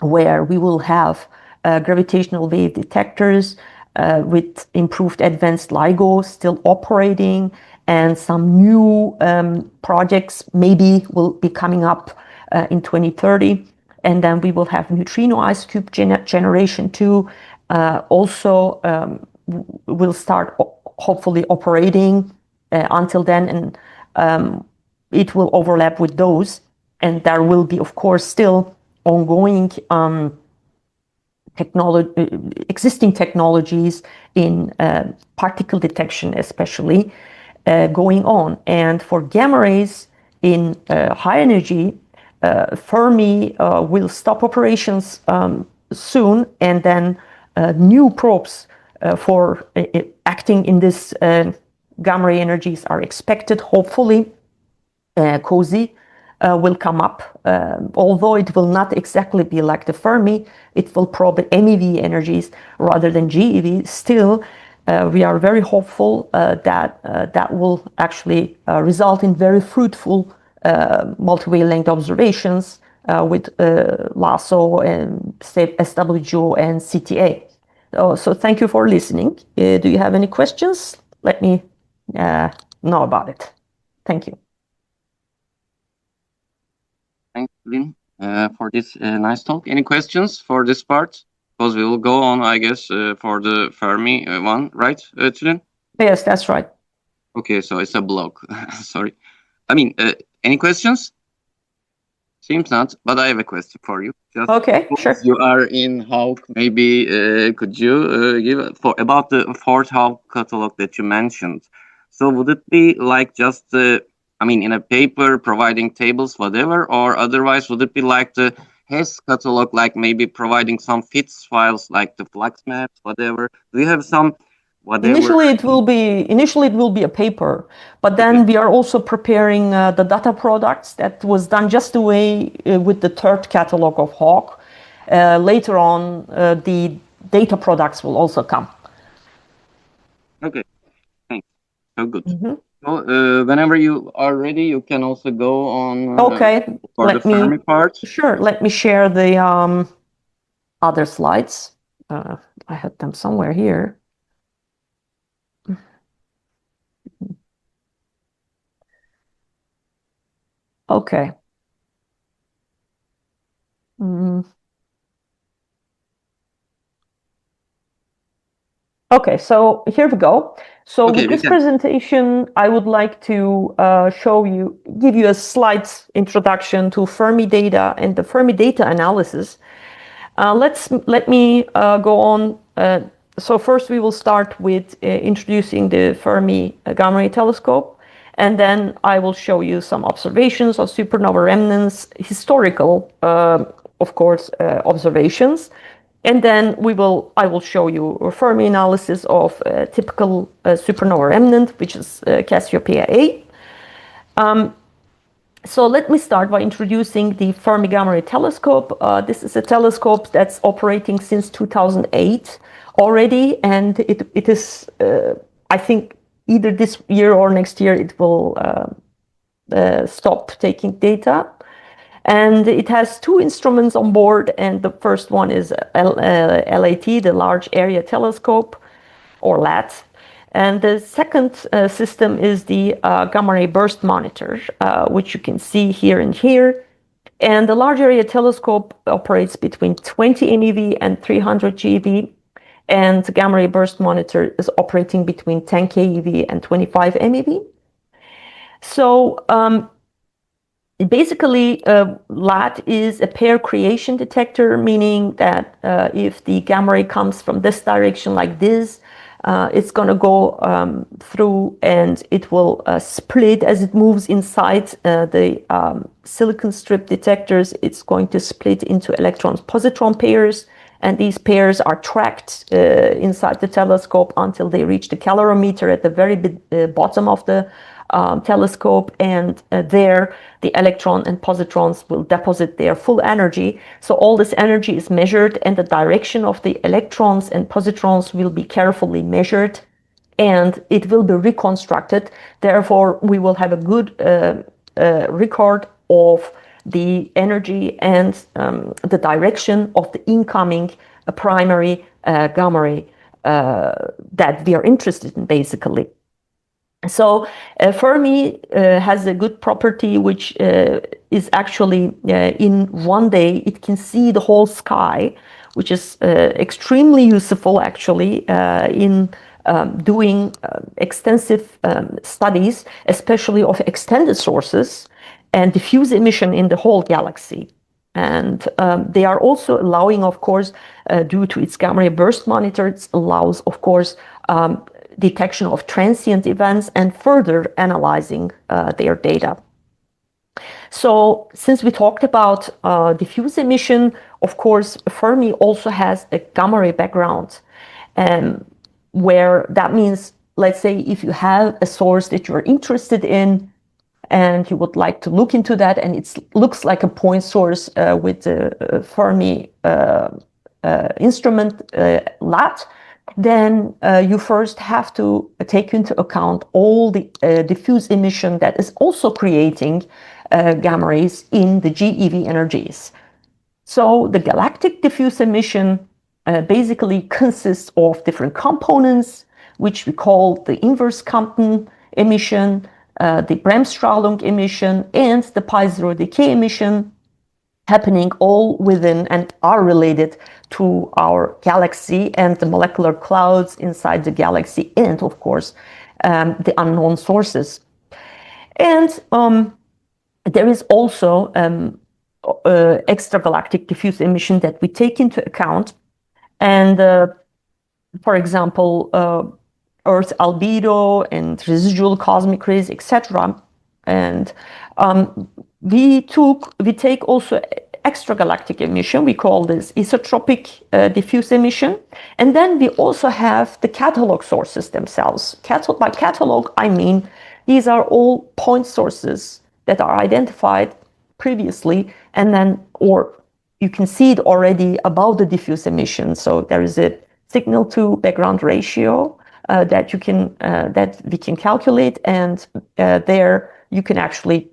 where we will have gravitational wave detectors with improved advanced LIGO still operating, and some new projects maybe will be coming up in 2030. And then we will have neutrino ice cube generation 2 also will start hopefully operating until then, and it will overlap with those. And there will be, of course, still ongoing existing technologies in particle detection, especially going on. And for gamma rays in high energy, Fermi will stop operations soon, and then new probes for acting in this gamma ray energies are expected. Hopefully, COSY will come up, although it will not exactly be like the Fermi. It will probe MEV energies rather than GeV. Still, we are very hopeful that that will actually result in very fruitful multi-wavelength observations with LASO and SWGO and CTA. So thank you for listening. Do you have any questions? Let me know about it. Thank you. Thanks, Tülün, for this nice talk. Any questions for this part? Because we will go on, I guess, for the Fermi one, right, Tülün? Yes, that's right. Okay, so it's a blog. Sorry. I mean, any questions? Seems not, but I have a question for you. Just okay, sure. You are in Hawk. Maybe could you give about the fourth Hawk catalog that you mentioned? So would it be like just I mean, in a paper providing tables, whatever, or otherwise would it be like the HES catalog, like maybe providing some FITS files, like the flux maps, whatever? Do you have some? Whatever. Initially, it will be a paper, but then we are also preparing the data products that was done just the way with the third catalog of Hawk. Later on, the data products will also come. Okay, thanks. So good. So whenever you are ready, you can also go on. Okay, for the Fermi part. Sure, let me share the other slides. I had them somewhere here. Okay. Okay, so here we go. So with this presentation, I would like to give you a slight introduction to Fermi data and the Fermi data analysis. Let me go on. So first we will start with introducing the Fermi Gamma Ray Telescope, and then I will show you some observations of supernova remnants, historical, of course, observations. And then I will show you a Fermi analysis of a typical supernova remnant, which is Cassiopeia A. So let me start by introducing the Fermi Gamma Ray Telescope. This is a telescope that's operating since 2008 already, and it is, I think, either this year or next year it will stop taking data. And it has two instruments on board, and the first one is LAT, the Large Area Telescope, or LAT. And the second system is the Gamma Ray Burst Monitor, which you can see here and here. And the Large Area Telescope operates between 20 MeV and 300 GeV, and the Gamma Ray Burst Monitor is operating between 10 keV and 25 MeV. So basically, LAT is a pair creation detector, meaning that if the gamma ray comes from this direction like this, It's going to go through, and it will split as it moves inside the silicon strip detectors. It's going to split into electron-positron pairs, and these pairs are tracked inside the telescope until they reach the calorimeter at the very bottom of the telescope, and there the electron and positrons will deposit their full energy. So all this energy is measured, and the direction of the electrons and positrons will be carefully measured, and it will be reconstructed. Therefore, we will have a good record of the energy and the direction of the incoming primary gamma ray that we are interested in, basically. So Fermi has a good property, which is actually in one day it can see the whole sky, which is extremely useful actually in doing extensive studies, especially of extended sources and diffuse emission in the whole galaxy. And they are also allowing, of course, due to its gamma ray burst monitor, it allows, of course, detection of transient events and further analyzing their data. So since we talked about diffuse emission, of course, Fermi also has a gamma ray background, where that means, let's say, if you have a source that you're interested in and you would like to look into that, and it looks like a point source with the Fermi instrument LAT, then you first have to take into account all the diffuse emission that is also creating gamma rays in the GeV energies. So the galactic diffuse emission basically consists of different components, which we call the inverse Compton emission, the Bremsstrahlung emission, and the pi-zero decay emission, happening all within and are related to our galaxy and the molecular clouds inside the galaxy, and of course the unknown sources. And there is also extragalactic diffuse emission that we take into account, and for example Earth albedo and residual cosmic rays, etc. And we take also extragalactic emission. We call this isotropic diffuse emission. And then we also have the catalog sources themselves. By catalog, I mean these are all point sources that are identified previously, and then, or you can see it already above the diffuse emission. So there is a signal to background ratio that we can calculate, and there you can actually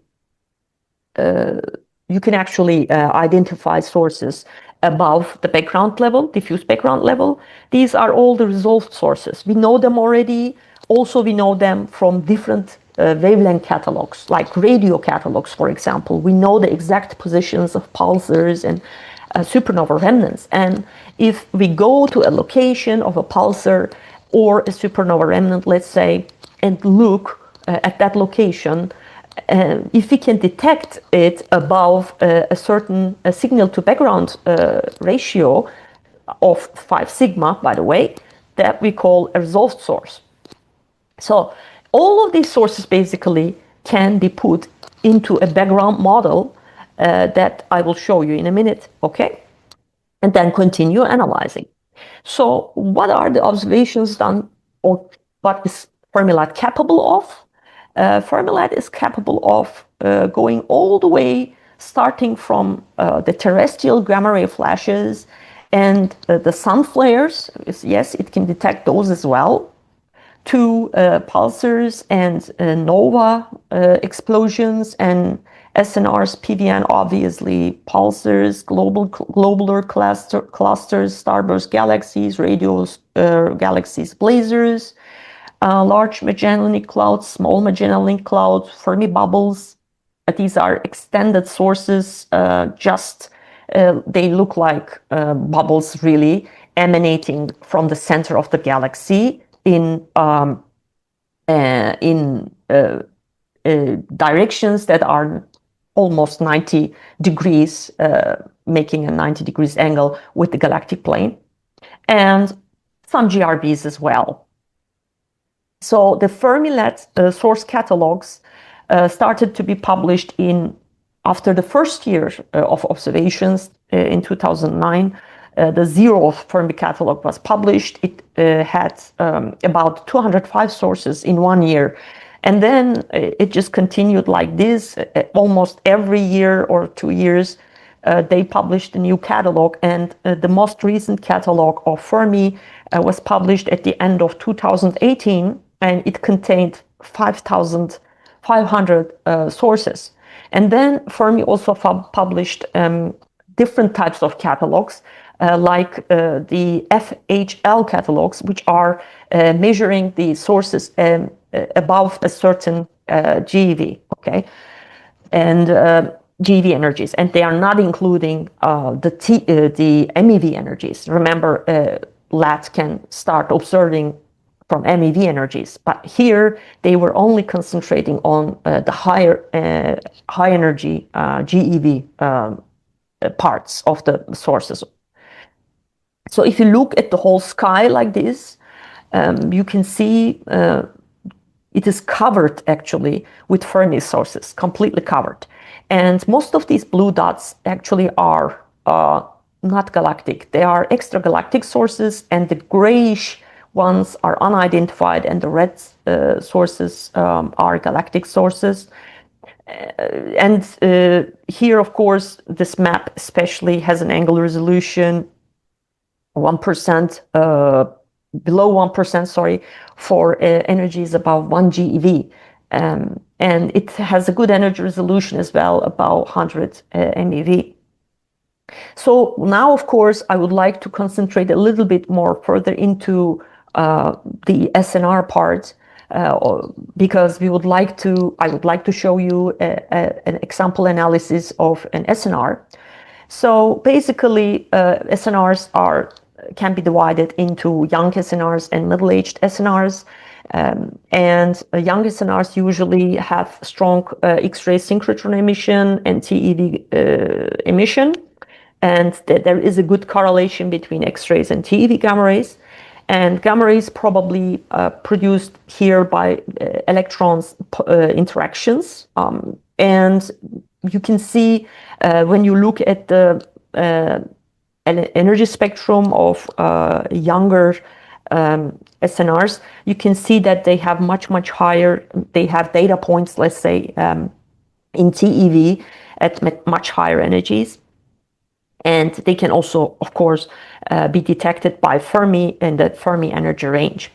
identify sources above the background level, diffuse background level. These are all the resolved sources. We know them already. Also, we know them from different wavelength catalogs, like radio catalogs, for example. We know the exact positions of pulsars and supernova remnants. And if we go to a location of a pulsar or a supernova remnant, let's say, and look at that location, if we can detect it above a certain signal to background ratio of 5 sigma, by the way, that we call a resolved source. So all of these sources basically can be put into a background model that I will show you in a minute, okay? And then continue analyzing. So what are the observations done, or what is Fermilab capable of? Fermilab is capable of going all the way, starting from the terrestrial gamma ray flashes and the sun flares. Yes, it can detect those as well, to pulsars and nova explosions and SNRs, PVN, obviously, pulsars, globular clusters, starburst galaxies, radio galaxies, blazars, large Magellanic clouds, small Magellanic clouds, Fermi bubbles. These are extended sources, they look like bubbles really emanating from the center of the galaxy in directions that are almost 90 degrees, making a 90 degrees angle with the galactic plane, and some GRBs as well. So the Fermi-led source catalogs started to be published after the first year of observations in 2009. The zeroth Fermi catalog was published. It had about 205 sources in 1 year. And then it just continued like this. Almost every year or 2 years, they published a new catalog. And the most recent catalog of Fermi was published at the end of 2018, and it contained 5,500 sources. And then Fermi also published different types of catalogs, like the FHL catalogs, which are measuring the sources above a certain GeV, okay, and GeV energies, and they are not including the MEV energies. Remember, LAT can start observing from MEV energies, but here they were only concentrating on the high energy GeV parts of the sources. So if you look at the whole sky like this, you can see it is covered actually with Fermi sources, completely covered. And most of these blue dots actually are not galactic. They are extragalactic sources, and the grayish ones are unidentified, and the red sources are galactic sources. And here, of course, this map especially has an angular resolution 1%, below 1%, sorry, for energies above 1 GeV. And it has a good energy resolution as well, about 100 MeV. So now, of course, I would like to concentrate a little bit more further into the SNR part, because I would like to show you an example analysis of an SNR. So basically, SNRs can be divided into young SNRs and middle-aged SNRs. And young SNRs usually have strong X-ray synchrotron emission and TeV emission. And there is a good correlation between X-rays and TeV gamma rays. And gamma rays probably produced here by electrons interactions. And you can see when you look at the energy spectrum of younger SNRs, you can see that they have much higher, they have data points, let's say, in TeV at much higher energies. And they can also, of course, be detected by Fermi in the Fermi energy range.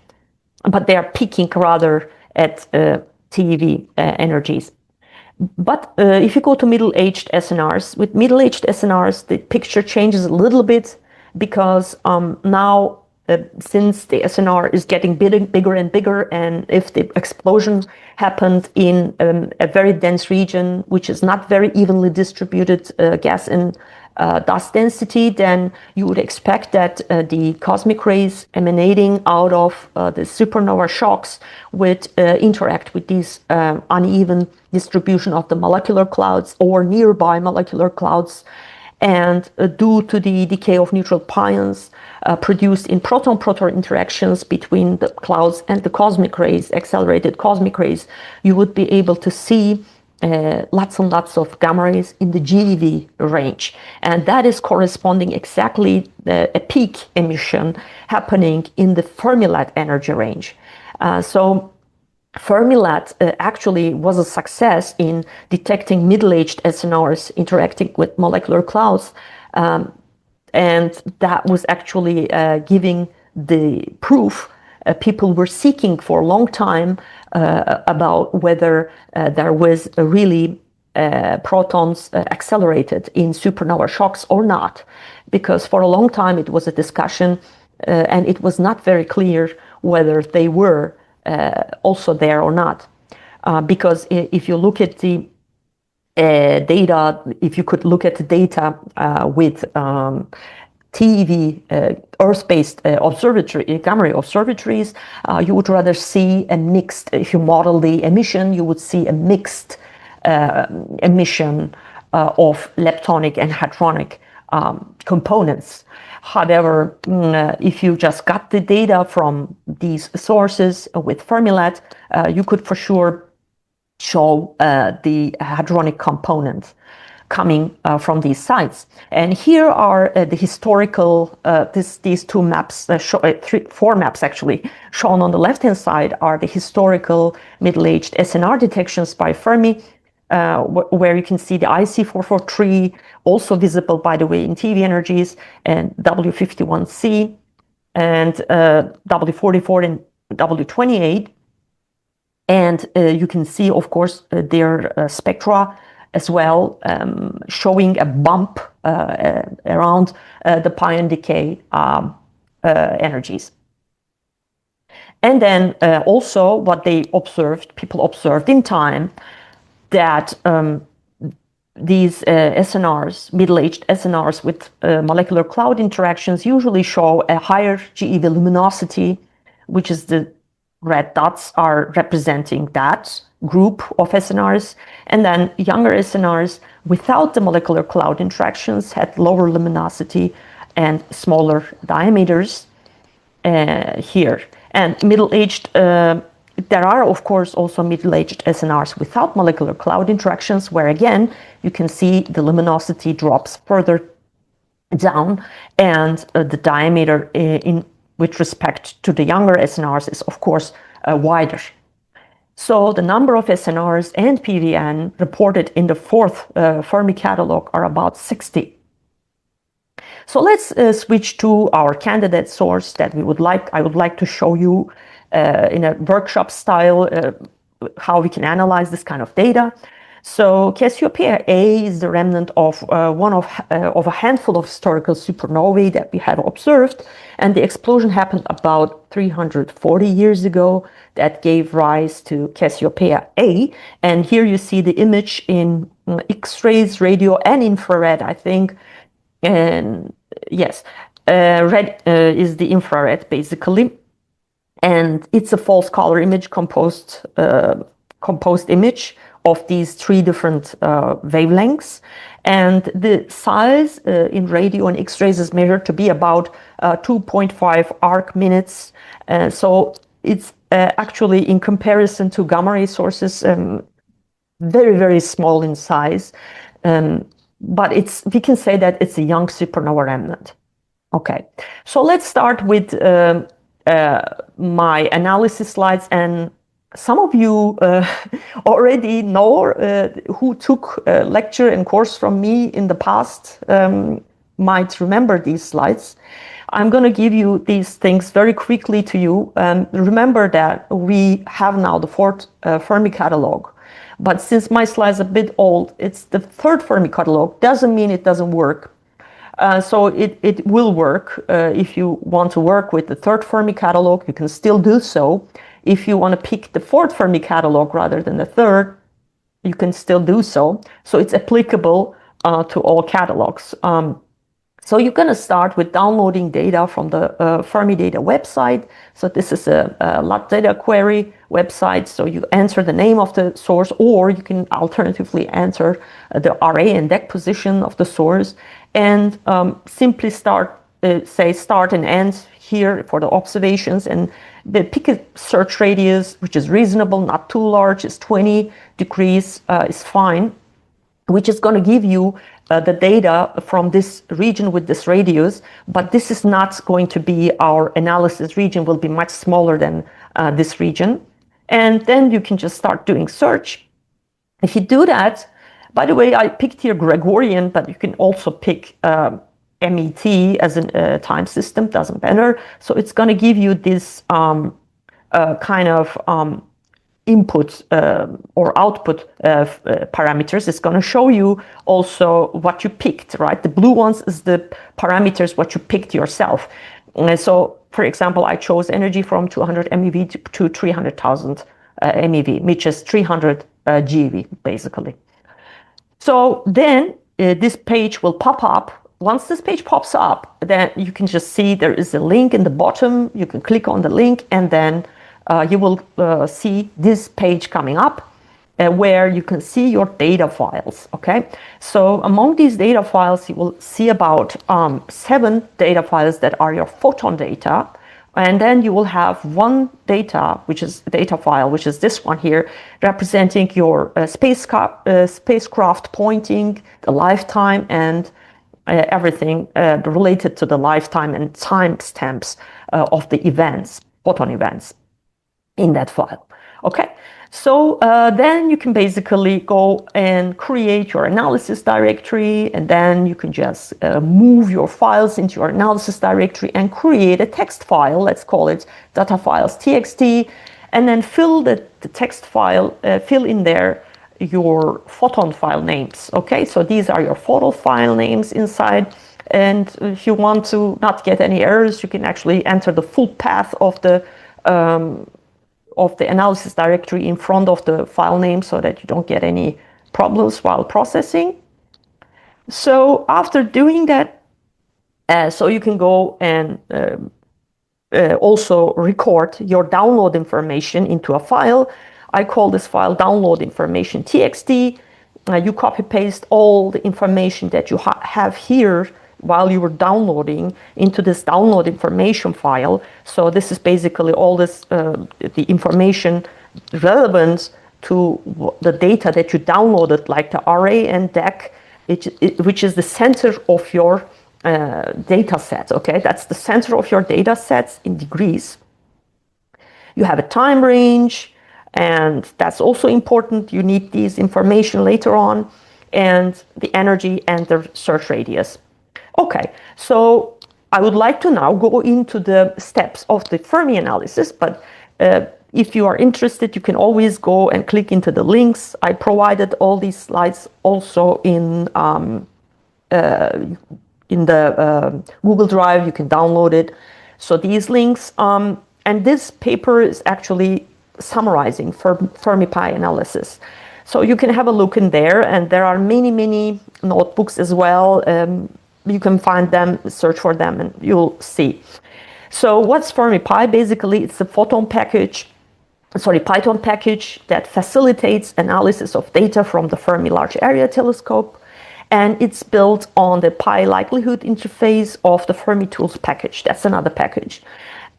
But they are peaking rather at TeV energies. But if you go to middle-aged SNRs, with middle-aged SNRs, the picture changes a little bit, because now, since the SNR is getting bigger and bigger, and if the explosion happened in a very dense region, which is not very evenly distributed gas and dust density, then you would expect that the cosmic rays emanating out of the supernova shocks would interact with these uneven distribution of the molecular clouds or nearby molecular clouds, and due to the decay of neutral pions produced in proton-proton interactions between the clouds and the cosmic rays, accelerated cosmic rays, you would be able to see lots and lots of gamma rays in the GeV range. And that is corresponding exactly a peak emission happening in the Fermi-led energy range. So Fermi-led actually was a success in detecting middle-aged SNRs interacting with molecular clouds. And that was actually giving the proof people were seeking for a long time about whether there was really protons accelerated in supernova shocks or not. Because for a long time it was a discussion, and it was not very clear whether they were also there or not. Because if you look at the data, if you could look at the data with TeV Earth-based observatory, gamma ray observatories, you would rather see a mixed, if you model the emission, you would see a mixed emission of leptonic and hadronic components. However, if you just got the data from these sources with Fermilab, you could for sure show the hadronic components coming from these sites. And here are the historical, these two maps, four maps actually, shown on the left-hand side are the historical middle-aged SNR detections by Fermi, where you can see the IC443, also visible, by the way, in TV energies, and W51C, and W44 and W28. And you can see, of course, their spectra as well, showing a bump around the pion decay energies. And then also what they observed, people observed in time, that these SNRs, middle-aged SNRs with molecular cloud interactions usually show a higher GeV luminosity, which is the red dots are representing that group of SNRs. And then younger SNRs without the molecular cloud interactions had lower luminosity and smaller diameters here. And middle-aged, there are, of course, also middle-aged SNRs without molecular cloud interactions, where again, you can see the luminosity drops further down, and the diameter with respect to the younger SNRs is, of course, wider. So the number of SNRs and PVN reported in the fourth Fermi catalog are about 60. So let's switch to our candidate source that I would like to show you in a workshop style how we can analyze this kind of data. So Cassiopeia A is the remnant of one of a handful of historical supernovae that we have observed, and the explosion happened about 340 years ago. That gave rise to Cassiopeia A, and here you see the image in X-rays, radio, and infrared, I think. And yes, red is the infrared basically, and it's a false color image, composed image of these three different wavelengths, and the size in radio and X-rays is measured to be about 2.5 arc minutes. So it's actually, in comparison to gamma ray sources, very, very small in size. But we can say that it's a young supernova remnant. Okay, so let's start with my analysis slides, and some of you already know who took a lecture and course from me in the past might remember these slides. I'm going to give you these things very quickly to you. Remember that we have now the fourth Fermi catalog, but since my slide's a bit old, it's the third Fermi catalog. Doesn't mean it doesn't work. So it will work. If you want to work with the third Fermi catalog, you can still do so. If you want to pick the fourth Fermi catalog rather than the third, you can still do so. So it's applicable to all catalogs. So you're going to start with downloading data from the Fermi Data website. So this is a LAT data query website. So you enter the name of the source, or you can alternatively enter the RA and DEC position of the source, and simply say start and end here for the observations, and pick a search radius which is reasonable, not too large. It's 20 degrees is fine, which is going to give you the data from this region with this radius, but this is not going to be our analysis region, will be much smaller than this region. And then you can just start doing search. If you do that, by the way, I picked here Gregorian, but you can also pick MET as a time system, doesn't matter. So it's going to give you this kind of input or output parameters. It's going to show you also what you picked, right? The blue ones is the parameters what you picked yourself. So, for example, I chose energy from 200 MeV to 300,000 MeV, which is 300 GeV, basically. So then this page will pop up. Once this page pops up, then you can just see there is a link in the bottom. You can click on the link, and then you will see this page coming up. where you can see your data files. Okay, so among these data files, you will see about 7 data files that are your photon data. And then you will have one data, which is data file, which is this one here, representing your spacecraft pointing, the lifetime, and everything related to the lifetime and timestamps of the events, photon events in that file. Okay, so then you can basically go and create your analysis directory, and then you can just move your files into your analysis directory and create a text file. Let's call it data files txt, and then fill the text file, fill in there your photon file names. Okay, so these are your photon file names inside. And if you want to not get any errors, you can actually enter the full path of the analysis directory in front of the file name so that you don't get any problems while processing. So after doing that, so you can go and also record your download information into a file. I call this file download information txt. You copy paste all the information that you have here while you were downloading into this download information file. So this is basically all this the information relevant to the data that you downloaded, like the array and deck, which is the center of your data set. Okay, that's the center of your data sets in degrees. You have a time range, and that's also important. You need these information later on, and the energy and the search radius. Okay, so I would like to now go into the steps of the Fermi analysis, but if you are interested, you can always go and click into the links. I provided all these slides also in the Google Drive. You can download it. So these links, and this paper is actually summarizing Fermi pi analysis. So you can have a look in there, and there are many notebooks as well. You can find them, search for them, and you'll see. So what's Fermi pi? Basically, it's a Python package that facilitates analysis of data from the Fermi Large Area Telescope. And it's built on the pi likelihood interface of the Fermi tools package. That's another package.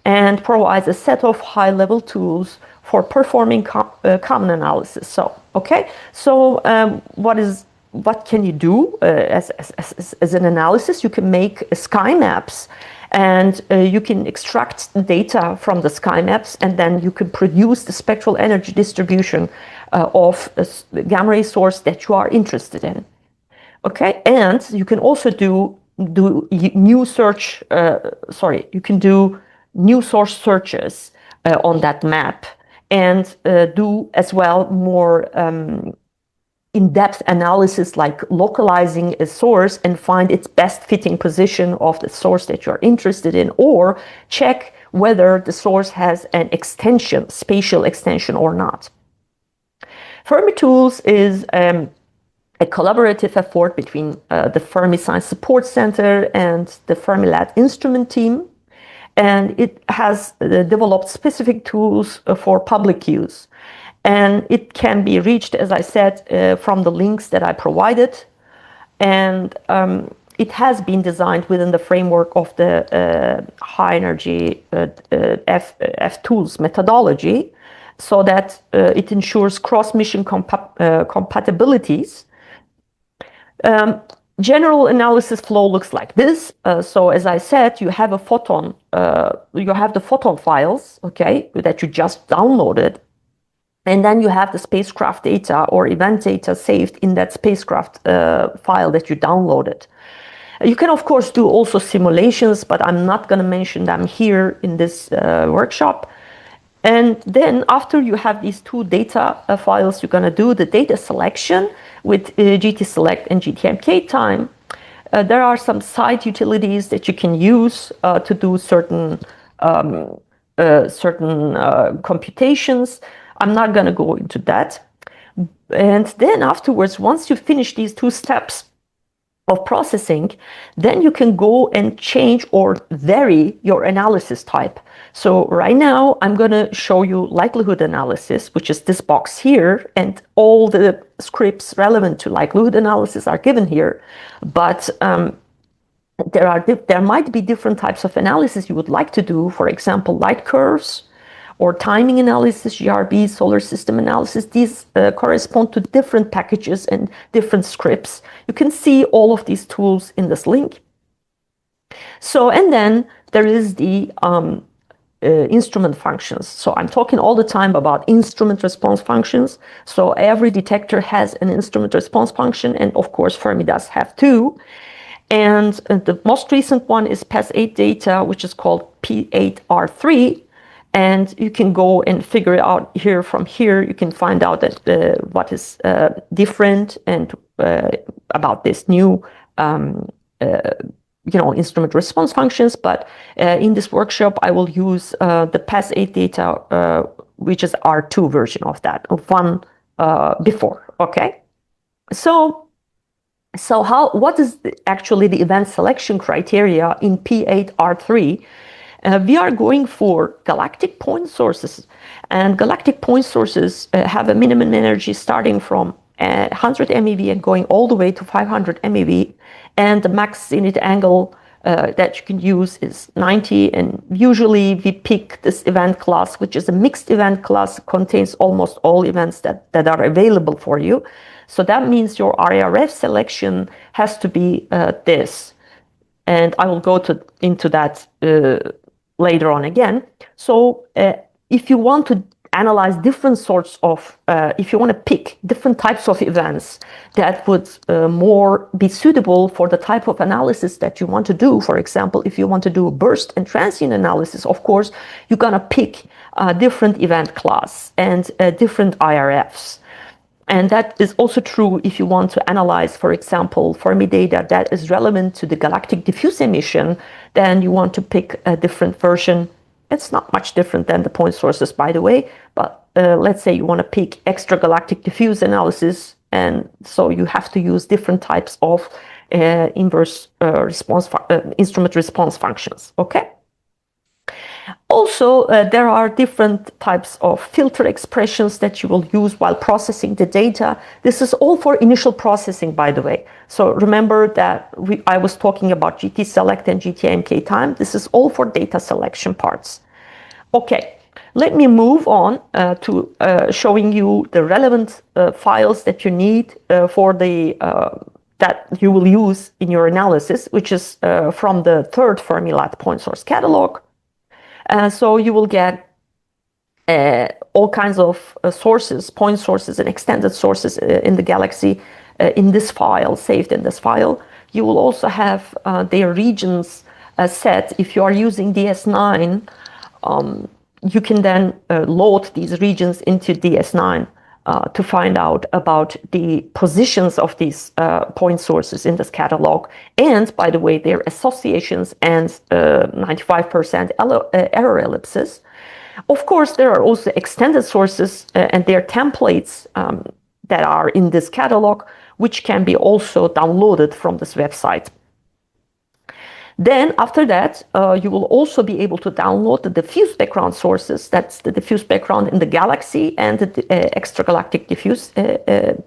And provides a set of high-level tools for performing common analysis. So, okay. So what can you do as an analysis? You can make sky maps, and you can extract data from the sky maps, and then you can produce the spectral energy distribution of a gamma ray source that you are interested in. Okay, and you can also do new search. You can do new source searches on that map, and do as well more in-depth analysis, like localizing a source and find its best fitting position of the source that you're interested in, or check whether the source has an extension, spatial extension or not. Fermi Tools is a collaborative effort between the Fermi Science Support Center and the Fermilab instrument team, and it has developed specific tools for public use. And it can be reached, as I said, from the links that I provided. And it has been designed within the framework of the high energy F tools methodology, so that it ensures cross-mission compatibilities. General analysis flow looks like this. So as I said, you have a photon, you have the photon files, okay, that you just downloaded. And then you have the spacecraft data or event data saved in that spacecraft file that you downloaded. You can, of course, do also simulations, but I'm not going to mention them here in this workshop. And then after you have these two data files, you're going to do the data selection with GT-select and GTMK time. There are some side utilities that you can use to do certain computations. I'm not going to go into that. And then afterwards, once you finish these two steps, of processing, then you can go and change or vary your analysis type. So right now I'm going to show you likelihood analysis, which is this box here, and all the scripts relevant to likelihood analysis are given here. But there might be different types of analysis you would like to do. For example, light curves or timing analysis, GRB, solar system analysis. These correspond to different packages and different scripts. You can see all of these tools in this link. So, and then there is the instrument functions. So I'm talking all the time about instrument response functions. So every detector has an instrument response function, and of course Fermi does have two. And the most recent one is PAS8 data, which is called P8R3. And you can go and figure it out here. From here, you can find out that what is different and about this new instrument response functions. But in this workshop, I will use the PAS8 data, which is R2 version of that, of one before. Okay, so what is actually the event selection criteria in P8R3? We are going for galactic point sources, and galactic point sources have a minimum energy starting from 100 MeV and going all the way to 500 MeV, and the max zenith angle that you can use is 90, and usually we pick this event class, which is a mixed event class, contains almost all events that are available for you. So that means your RARF selection has to be this, and I will go into that later on again. So if you want to analyze different sorts of, if you want to pick different types of events that would more be suitable for the type of analysis that you want to do, for example, if you want to do a burst and transient analysis, of course, you're going to pick a different event class and different IRFs. And that is also true if you want to analyze, for example, Fermi data that is relevant to the galactic diffuse emission, then you want to pick a different version. It's not much different than the point sources, by the way, but let's say you want to pick extragalactic diffuse analysis, and so you have to use different types of inverse response instrument response functions, okay? Also, there are different types of filter expressions that you will use while processing the data. This is all for initial processing, by the way. So remember that I was talking about GT select and GTMK time. This is all for data selection parts. Okay, let me move on to showing you the relevant files that you need for the that you will use in your analysis, which is from the third Fermi-Lat point source catalog. So you will get all kinds of sources, point sources and extended sources in the galaxy in this file, saved in this file. You will also have their regions set. If you are using DS9, you can then load these regions into DS9 to find out about the positions of these point sources in this catalog, and by the way, their associations and 95% error ellipses. Of course, there are also extended sources and their templates that are in this catalog, which can be also downloaded from this website. Then after that, you will also be able to download the diffuse background sources. That's the diffuse background in the galaxy and the extragalactic diffuse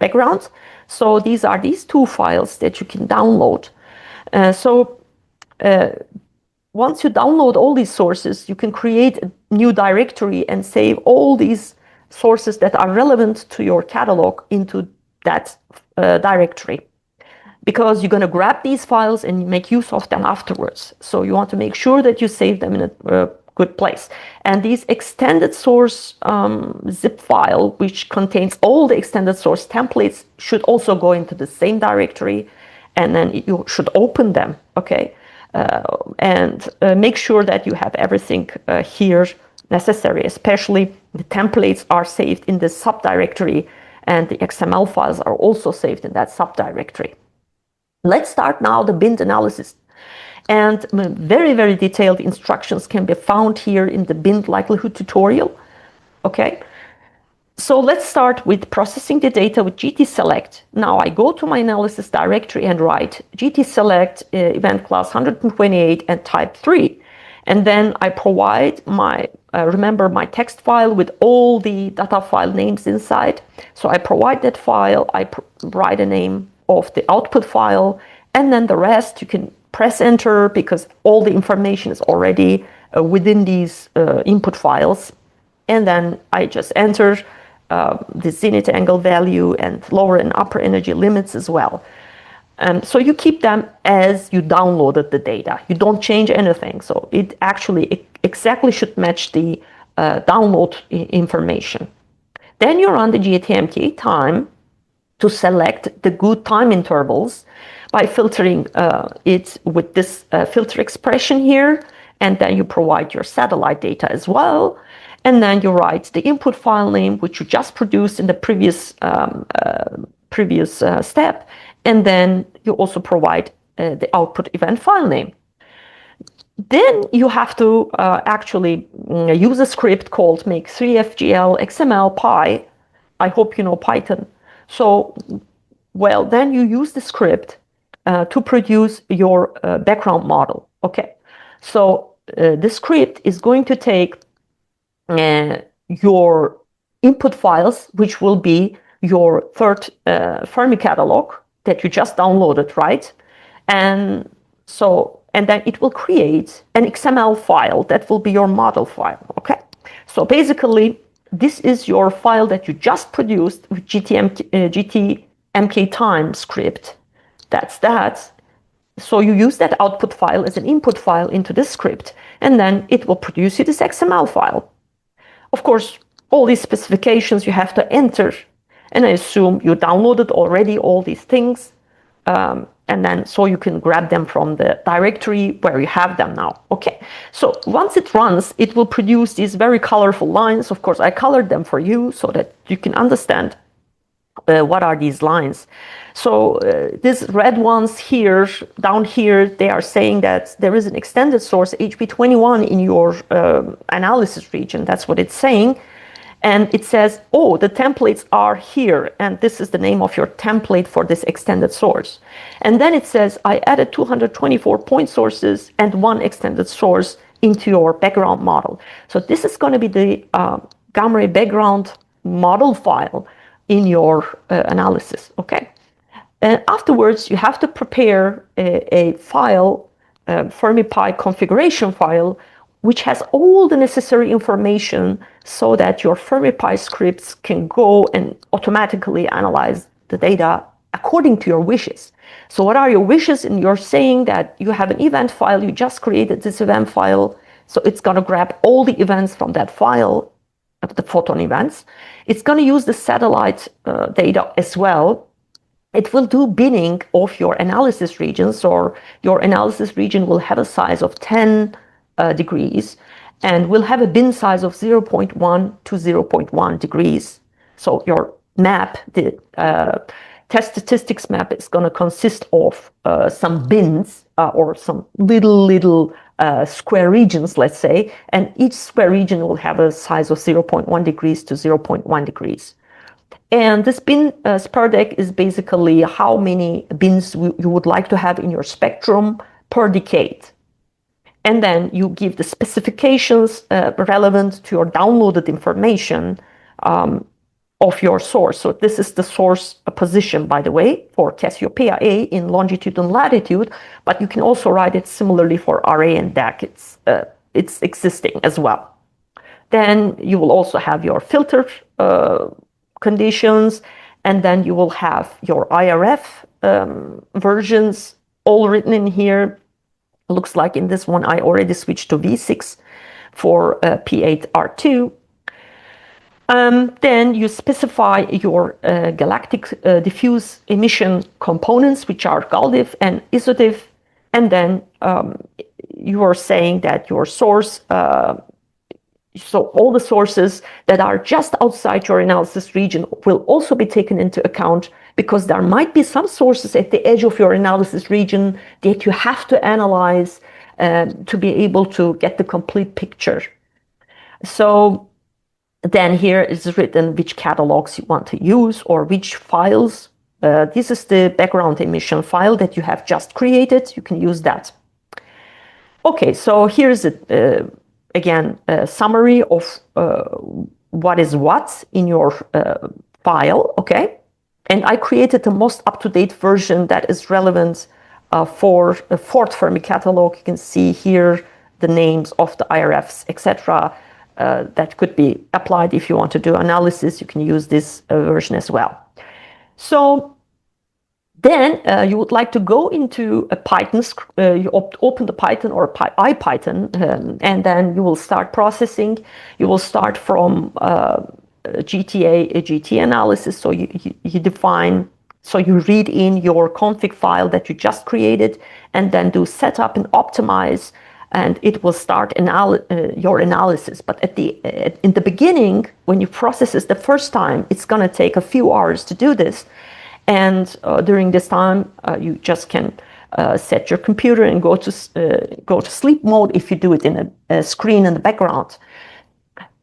background. So these are these two files that you can download. Once you download all these sources, you can create a new directory and save all these sources that are relevant to your catalog into that directory, because you're going to grab these files and make use of them afterwards. So you want to make sure that you save them in a good place. And these extended source zip file, which contains all the extended source templates, should also go into the same directory, and then you should open them, okay? And make sure that you have everything here necessary, especially the templates are saved in the subdirectory, and the XML files are also saved in that subdirectory. Let's start now the bind analysis. And very, very detailed instructions can be found here in the bind likelihood tutorial. Okay. So let's start with processing the data with GT-select. Now I go to my analysis directory and write GT-select event class 128 and type 3. And then I provide my, remember my text file with all the data file names inside. So I provide that file, I write a name of the output file, and then the rest you can press enter because all the information is already within these input files. And then I just enter the zenith angle value and lower and upper energy limits as well. So you keep them as you downloaded the data. You don't change anything. So it actually exactly should match the download information. Then you run the GTMK time to select the good time intervals by filtering it with this filter expression here. And then you provide your satellite data as well. And then you write the input file name, which you just produced in the previous step. And then you also provide the output event file name. Then you have to actually use a script called make3fgl xml py. I hope you know Python. So, well, then you use the script to produce your background model. Okay, so the script is going to take your input files, which will be your third Fermi catalog that you just downloaded, right? And then it will create an XML file that will be your model file, okay? So basically, this is your file that you just produced with GTMK time script. That's that. So you use that output file as an input file into this script, and then it will produce you this XML file. Of course, all these specifications you have to enter, and I assume you downloaded already all these things, and then so you can grab them from the directory where you have them now. Okay, so once it runs, it will produce these very colorful lines. Of course, I colored them for you so that you can understand what are these lines. So these red ones here, down here, they are saying that there is an extended source HB21 in your analysis region. That's what it's saying. And it says, oh, the templates are here. And this is the name of your template for this extended source. And then it says, I added 224 point sources and one extended source into your background model. So this is going to be the gamma ray background model file in your analysis, okay? And afterwards, you have to prepare a file, FermiPy configuration file, which has all the necessary information so that your FermiPy scripts can go and automatically analyze the data according to your wishes. So what are your wishes? And you're saying that you have an event file, you just created this event file, so it's gonna grab all the events from that file, the photon events. It's going to use the satellite data as well. It will do binning of your analysis regions, or your analysis region will have a size of 10 degrees and will have a bin size of 0.1 to 0.1 degrees. So your map, the test statistics map, is going to consist of some bins or some little square regions, let's say, and each square region will have a size of 0.1 degrees to 0.1 degrees. And this bin sperdec is basically how many bins you would like to have in your spectrum per decade. And then you give the specifications relevant to your downloaded information of your source. So this is the source position, by the way, for Cassiopeia A in longitude and latitude, but you can also write it similarly for RA and DAC. It's existing as well. Then you will also have your filter conditions, and then you will have your IRF versions all written in here. Looks like in this one I already switched to V6 for P8R2. Then you specify your galactic diffuse emission components, which are GALDIF and ISODIF, and then you are saying that your source, so all the sources that are just outside your analysis region will also be taken into account, because there might be some sources at the edge of your analysis region that you have to analyze to be able to get the complete picture. So Then here is written which catalogs you want to use or which files. This is the background emission file that you have just created. You can use that. Okay, so here's again a summary of what is what in your file. Okay, and I created the most up-to-date version that is relevant for the fourth Fermi catalog. You can see here the names of the IRFs, etc. That could be applied if you want to do analysis. You can use this version as well. So then you would like to go into a Python, you open the Python or IPython, and then you will start processing. You will start from GTA, a GT analysis. So you define, so you read in your config file that you just created, and then do setup and optimize, and it will start your analysis. But in the beginning, when you process this the first time, it's going to take a few hours to do this. And during this time, you just can set your computer and go to sleep mode if you do it in a screen in the background.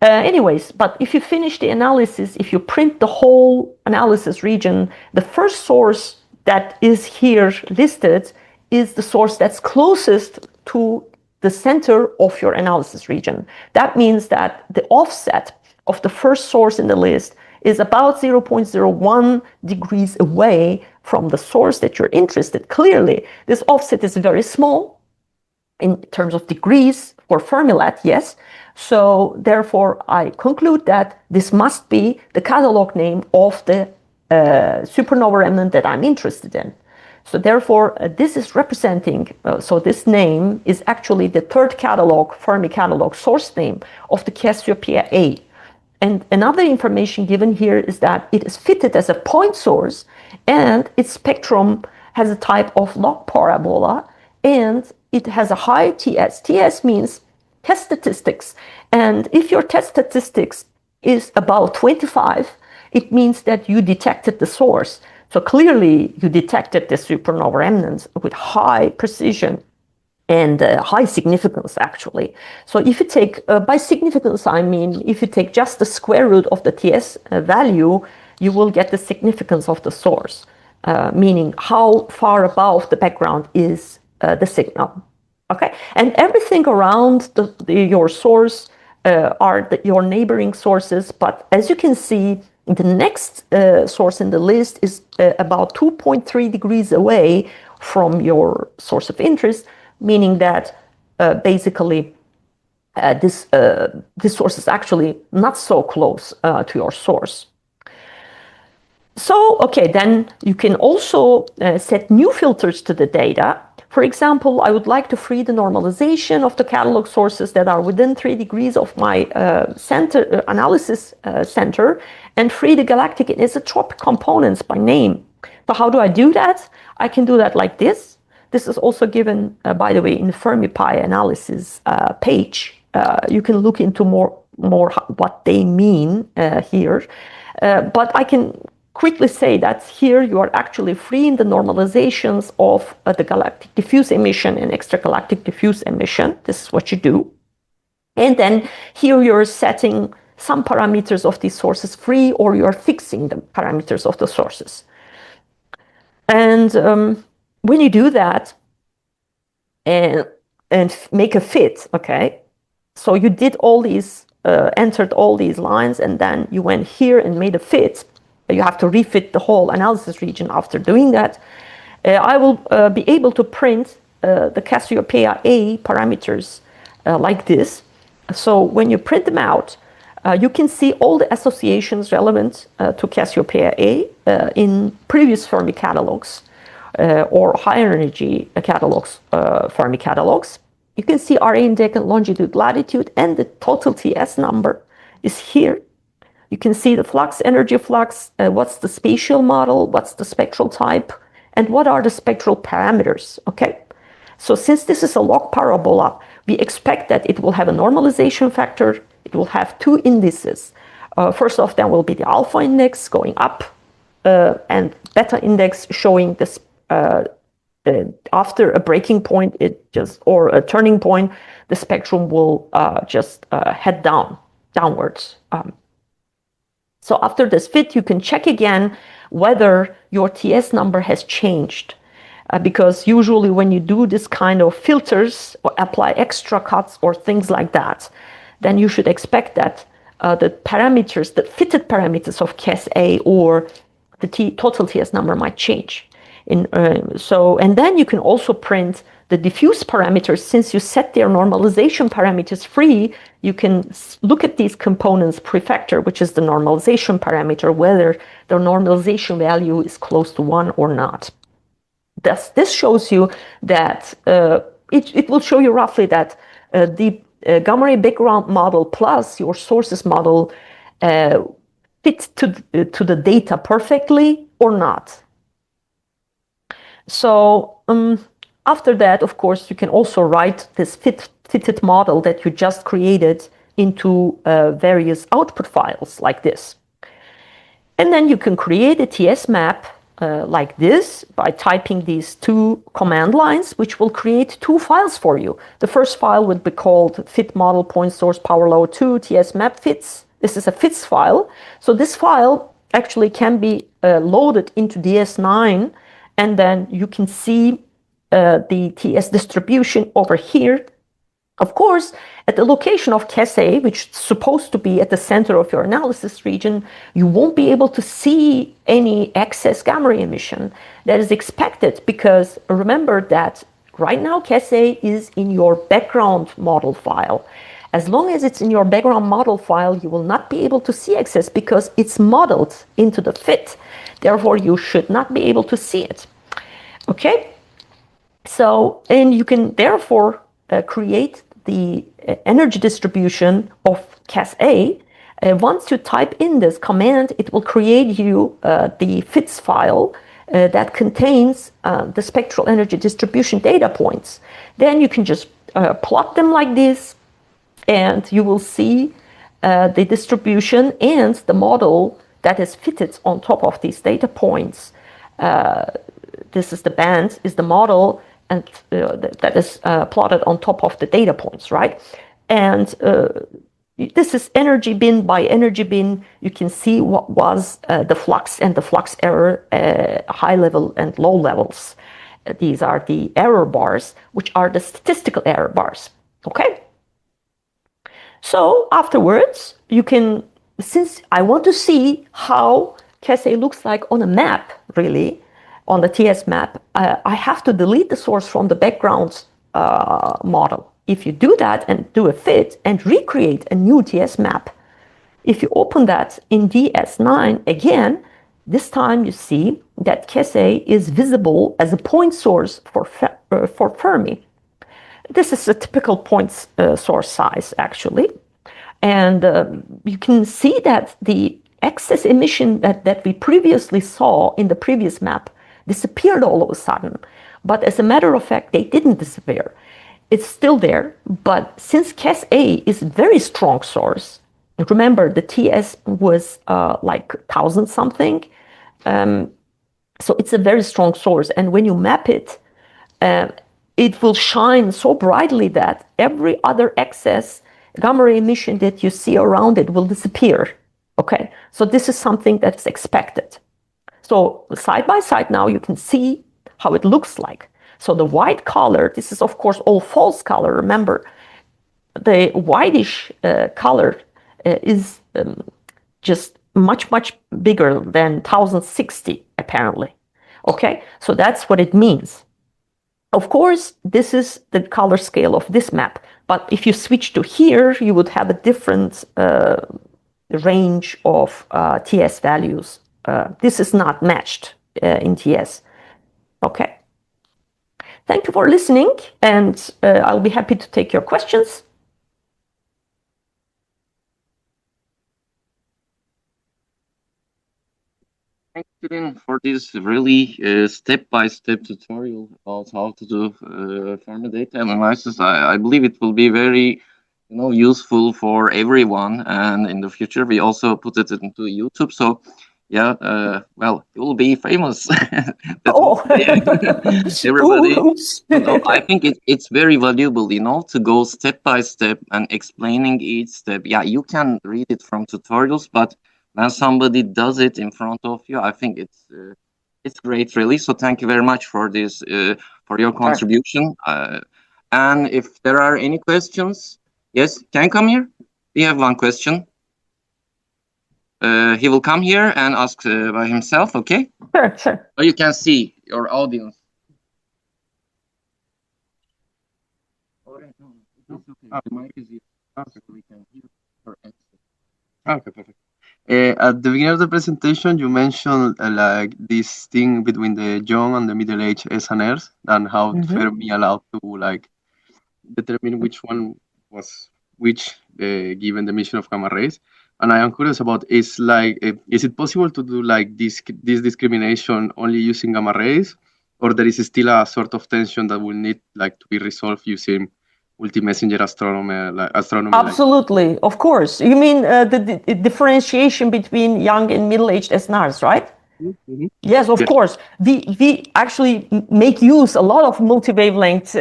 Anyways, but if you finish the analysis, if you print the whole analysis region, the first source that is here listed is the source that's closest to the center of your analysis region. That means that the offset of the first source in the list is about 0.01 degrees away from the source that you're interested. Clearly, this offset is very small in terms of degrees for Fermi-lat, yes. So therefore, I conclude that this must be the catalog name of the supernova remnant that I'm interested in. So therefore, this is representing, so this name is actually the third catalog, Fermi catalog source name of the Cassiopeia A. And another information given here is that it is fitted as a point source, and its spectrum has a type of log parabola, and it has a high TS. TS means test statistics. And if your test statistics is about 25, it means that you detected the source. So clearly you detected the supernova remnants with high precision and high significance, actually. So if you take, by significance, I mean, if you take just the square root of the TS value, you will get the significance of the source, meaning how far above the background is the signal. Okay, and everything around your source are your neighboring sources, but as you can see, the next source in the list is about 2.3 degrees away from your source of interest, meaning that basically this source is actually not so close to your source. So, okay, then you can also set new filters to the data. For example, I would like to free the normalization of the catalog sources that are within 3 degrees of my analysis center, and free the galactic anisotropic components by name. So how do I do that? I can do that like this. This is also given, by the way, in the FermiPy analysis page. You can look into more what they mean here. But I can quickly say that here you are actually freeing the normalizations of the galactic diffuse emission and extragalactic diffuse emission. This is what you do. And then here you're setting some parameters of these sources free, or you're fixing the parameters of the sources. And when you do that and make a fit, okay, so you did all these, entered all these lines, and then you went here and made a fit. You have to refit the whole analysis region after doing that. I will be able to print the Cassiopeia A parameters like this. So when you print them out, you can see all the associations relevant to Cassiopeia A in previous Fermi catalogs or higher energy catalogs, Fermi catalogs. You can see RA index, longitude, latitude, and the total TS number is here. You can see the flux, energy flux, what's the spatial model, what's the spectral type, and what are the spectral parameters, okay? So since this is a log parabola, we expect that it will have a normalization factor. It will have two indices. First off, then will be the alpha index going up, and beta index showing this after a breaking point, or a turning point, the spectrum will just head downwards. So after this fit, you can check again whether your TS number has changed. Because usually when you do this kind of filters or apply extra cuts or things like that, then you should expect that the parameters, the fitted parameters of Cas A or the total TS number might change. And then you can also print the diffuse parameters. Since you set their normalization parameters free, you can look at these components prefactor, which is the normalization parameter, whether the normalization value is close to 1 or not. This shows you that it will show you roughly that the gamma ray background model plus your sources model fit to the data perfectly or not. So after that, of course, you can also write this fitted model that you just created into various output files like this. And then you can create a TS map like this by typing these 2 command lines, which will create 2 files for you. The first file would be called fit model point source power law 2 TS map fits. This is a fits file. So this file actually can be loaded into DS9, and then you can see the TS distribution over here. Of course, at the location of Cas A, which is supposed to be at the center of your analysis region, you won't be able to see any excess gamma ray emission that is expected, because remember that right now Cas A is in your background model file. As long as it's in your background model file, you will not be able to see excess because it's modeled into the fit. Therefore, you should not be able to see it. Okay? So, and you can therefore create the energy distribution of Cas A. Once you type in this command, it will create you the fits file that contains the spectral energy distribution data points. Then you can just plot them like this, and you will see the distribution and the model that is fitted on top of these data points. This is the band, is the model, and that is plotted on top of the data points, right? And this is energy bin by energy bin. You can see what was the flux and the flux error, high level and low levels. These are the error bars, which are the statistical error bars, okay? So afterwards, you can, since I want to see how Cas A looks like on a map, really, on the TS map, I have to delete the source from the background model. If you do that and do a fit and recreate a new TS map, if you open that in DS9 again, this time you see that Cas A is visible as a point source for Fermi. This is a typical point source size, actually. And you can see that the excess emission that we previously saw in the previous map disappeared all of a sudden. But as a matter of fact, they didn't disappear. It's still there, but since Cas A is a very strong source, remember the TS was like 1,000 something, so it's a very strong source. And when you map it, it will shine so brightly that every other excess gamma ray emission that you see around it will disappear. Okay, so this is something that's expected. So side by side now you can see how it looks like. So the white color, this is of course all false color. Remember, the whitish color is just much bigger than 1060 apparently. Okay, so that's what it means. Of course, this is the color scale of this map, but if you switch to here, you would have a different range of TS values. This is not matched in TS. Okay. Thank you for listening, and I'll be happy to take your questions. Thank you, Tülün, for this really step-by-step tutorial about how to do Fermi data analysis. I believe it will be very, useful for everyone. And in the future, we also put it into YouTube. So, yeah, well, you will be famous. Everybody. I think it's very valuable, to go step by step and explaining each step. Yeah, you can read it from tutorials, but when somebody does it in front of you, I think it's great, really. So thank you very much for this, for your contribution. And if there are any questions, yes, can you come here? We have one question. He will come here and ask by himself, okay? Sure, sure. Or you can see your audience. The mic is here, so we can hear your answer. Okay, perfect. At the beginning of the presentation, you mentioned like this thing between the young and the middle-aged SNRs and how Fermi allowed to like determine which one was which given the emission of gamma rays. And I am curious about is it possible to do like this discrimination only using gamma rays, or there is still a sort of tension that will need like to be resolved using multi-messenger astronomy? Absolutely, of course. You mean the differentiation between young and middle-aged SNRs, right? Mm-hmm. Yes, of course. We actually make use a lot of multi-wavelength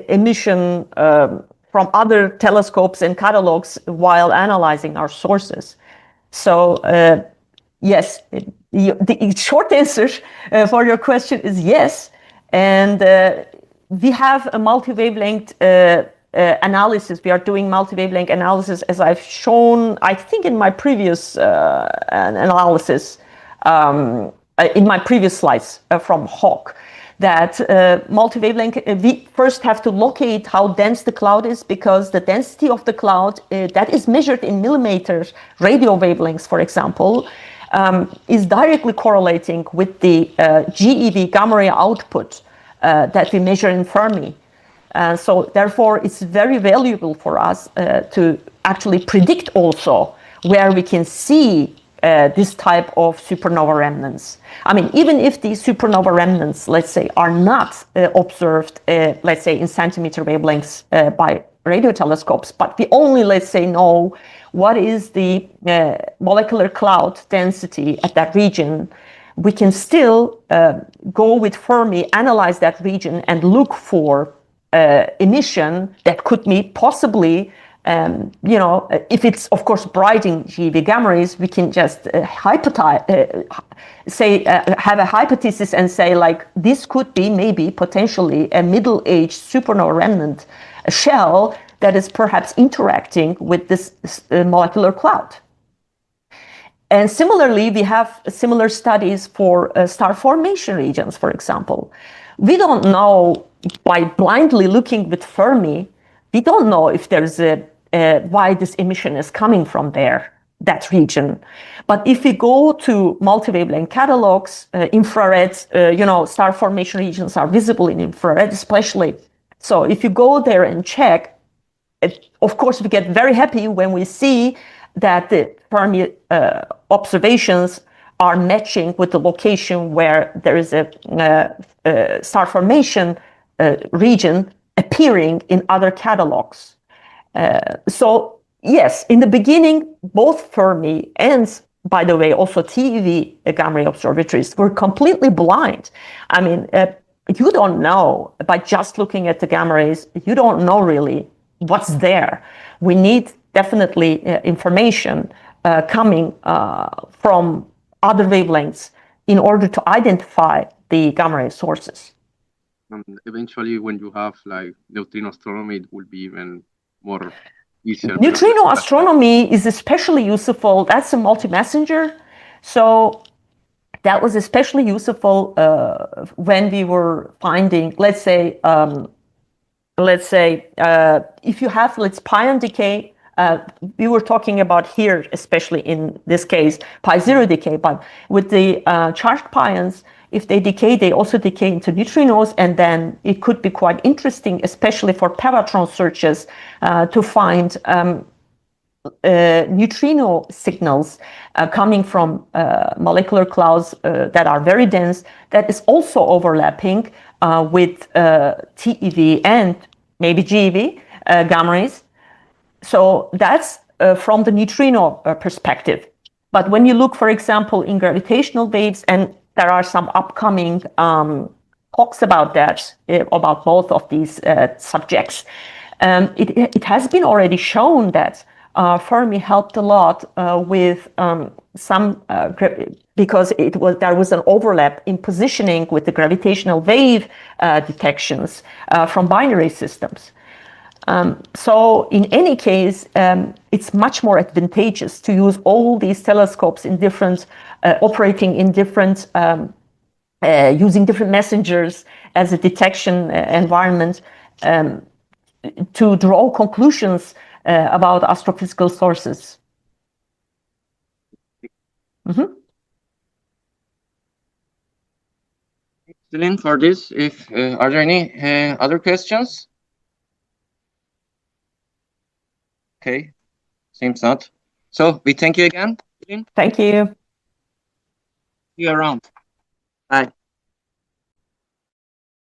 emission from other telescopes and catalogs while analyzing our sources. So yes, the short answer for your question is yes. And we have a multi-wavelength analysis. We are doing multi-wavelength analysis, as I've shown, I think, in my previous analysis, in my previous slides from Hawk, that multi-wavelength, we first have to locate how dense the cloud is, because the density of the cloud that is measured in millimeters, radio wavelengths, for example, is directly correlating with the GeV, gamma ray output, that we measure in Fermi. So therefore, it's very valuable for us to actually predict also where we can see this type of supernova remnants. I mean, even if these supernova remnants, let's say, are not observed, let's say, in centimeter wavelengths by radio telescopes, but we only, let's say, know what is the molecular cloud density at that region, we can still go with Fermi, analyze that region, and look for emission that could be possibly, if it's, of course, bright in GeV gamma rays, we can just have a hypothesis and say, like, this could be maybe potentially a middle-aged supernova remnant shell that is perhaps interacting with this molecular cloud. And similarly, we have similar studies for star formation regions, for example. We don't know, by blindly looking with Fermi, we don't know if there's why this emission is coming from there, that region. But if we go to multi-wavelength catalogs, infrared, star formation regions are visible in infrared especially. So if you go there and check, of course, we get very happy when we see that the Fermi observations are matching with the location where there is a star formation region appearing in other catalogs. So yes, in the beginning, both Fermi and, by the way, also TeV gamma ray observatories were completely blind. I mean, you don't know, by just looking at the gamma rays, you don't know really what's there. We need definitely information coming from other wavelengths in order to identify the gamma ray sources. Eventually, when you have like neutrino astronomy, it will be even more easier. Neutrino astronomy is especially useful. That's a multi-messenger. So that was especially useful when we were finding, let's say, if you have, pion decay, we were talking about here, especially in this case, pi zero decay, but with the charged pions, if they decay, they also decay into neutrinos, and then it could be quite interesting, especially for pevatron searches, to find neutrino signals coming from molecular clouds that are very dense, that is also overlapping with TeV and maybe GeV gamma rays. So that's from the neutrino perspective. But when you look, for example, in gravitational waves, and there are some upcoming talks about that, about both of these subjects, it has been already shown that Fermi helped a lot with some because there was an overlap in positioning with the gravitational wave detections from binary systems. So in any case, it's much more advantageous to use all these telescopes in different, operating in different, using different messengers as a detection environment to draw conclusions about astrophysical sources. Mm-hmm. Tülün, for this, if are there any other questions? Okay, seems not. So we thank you again. Thank you. See you around. Bye.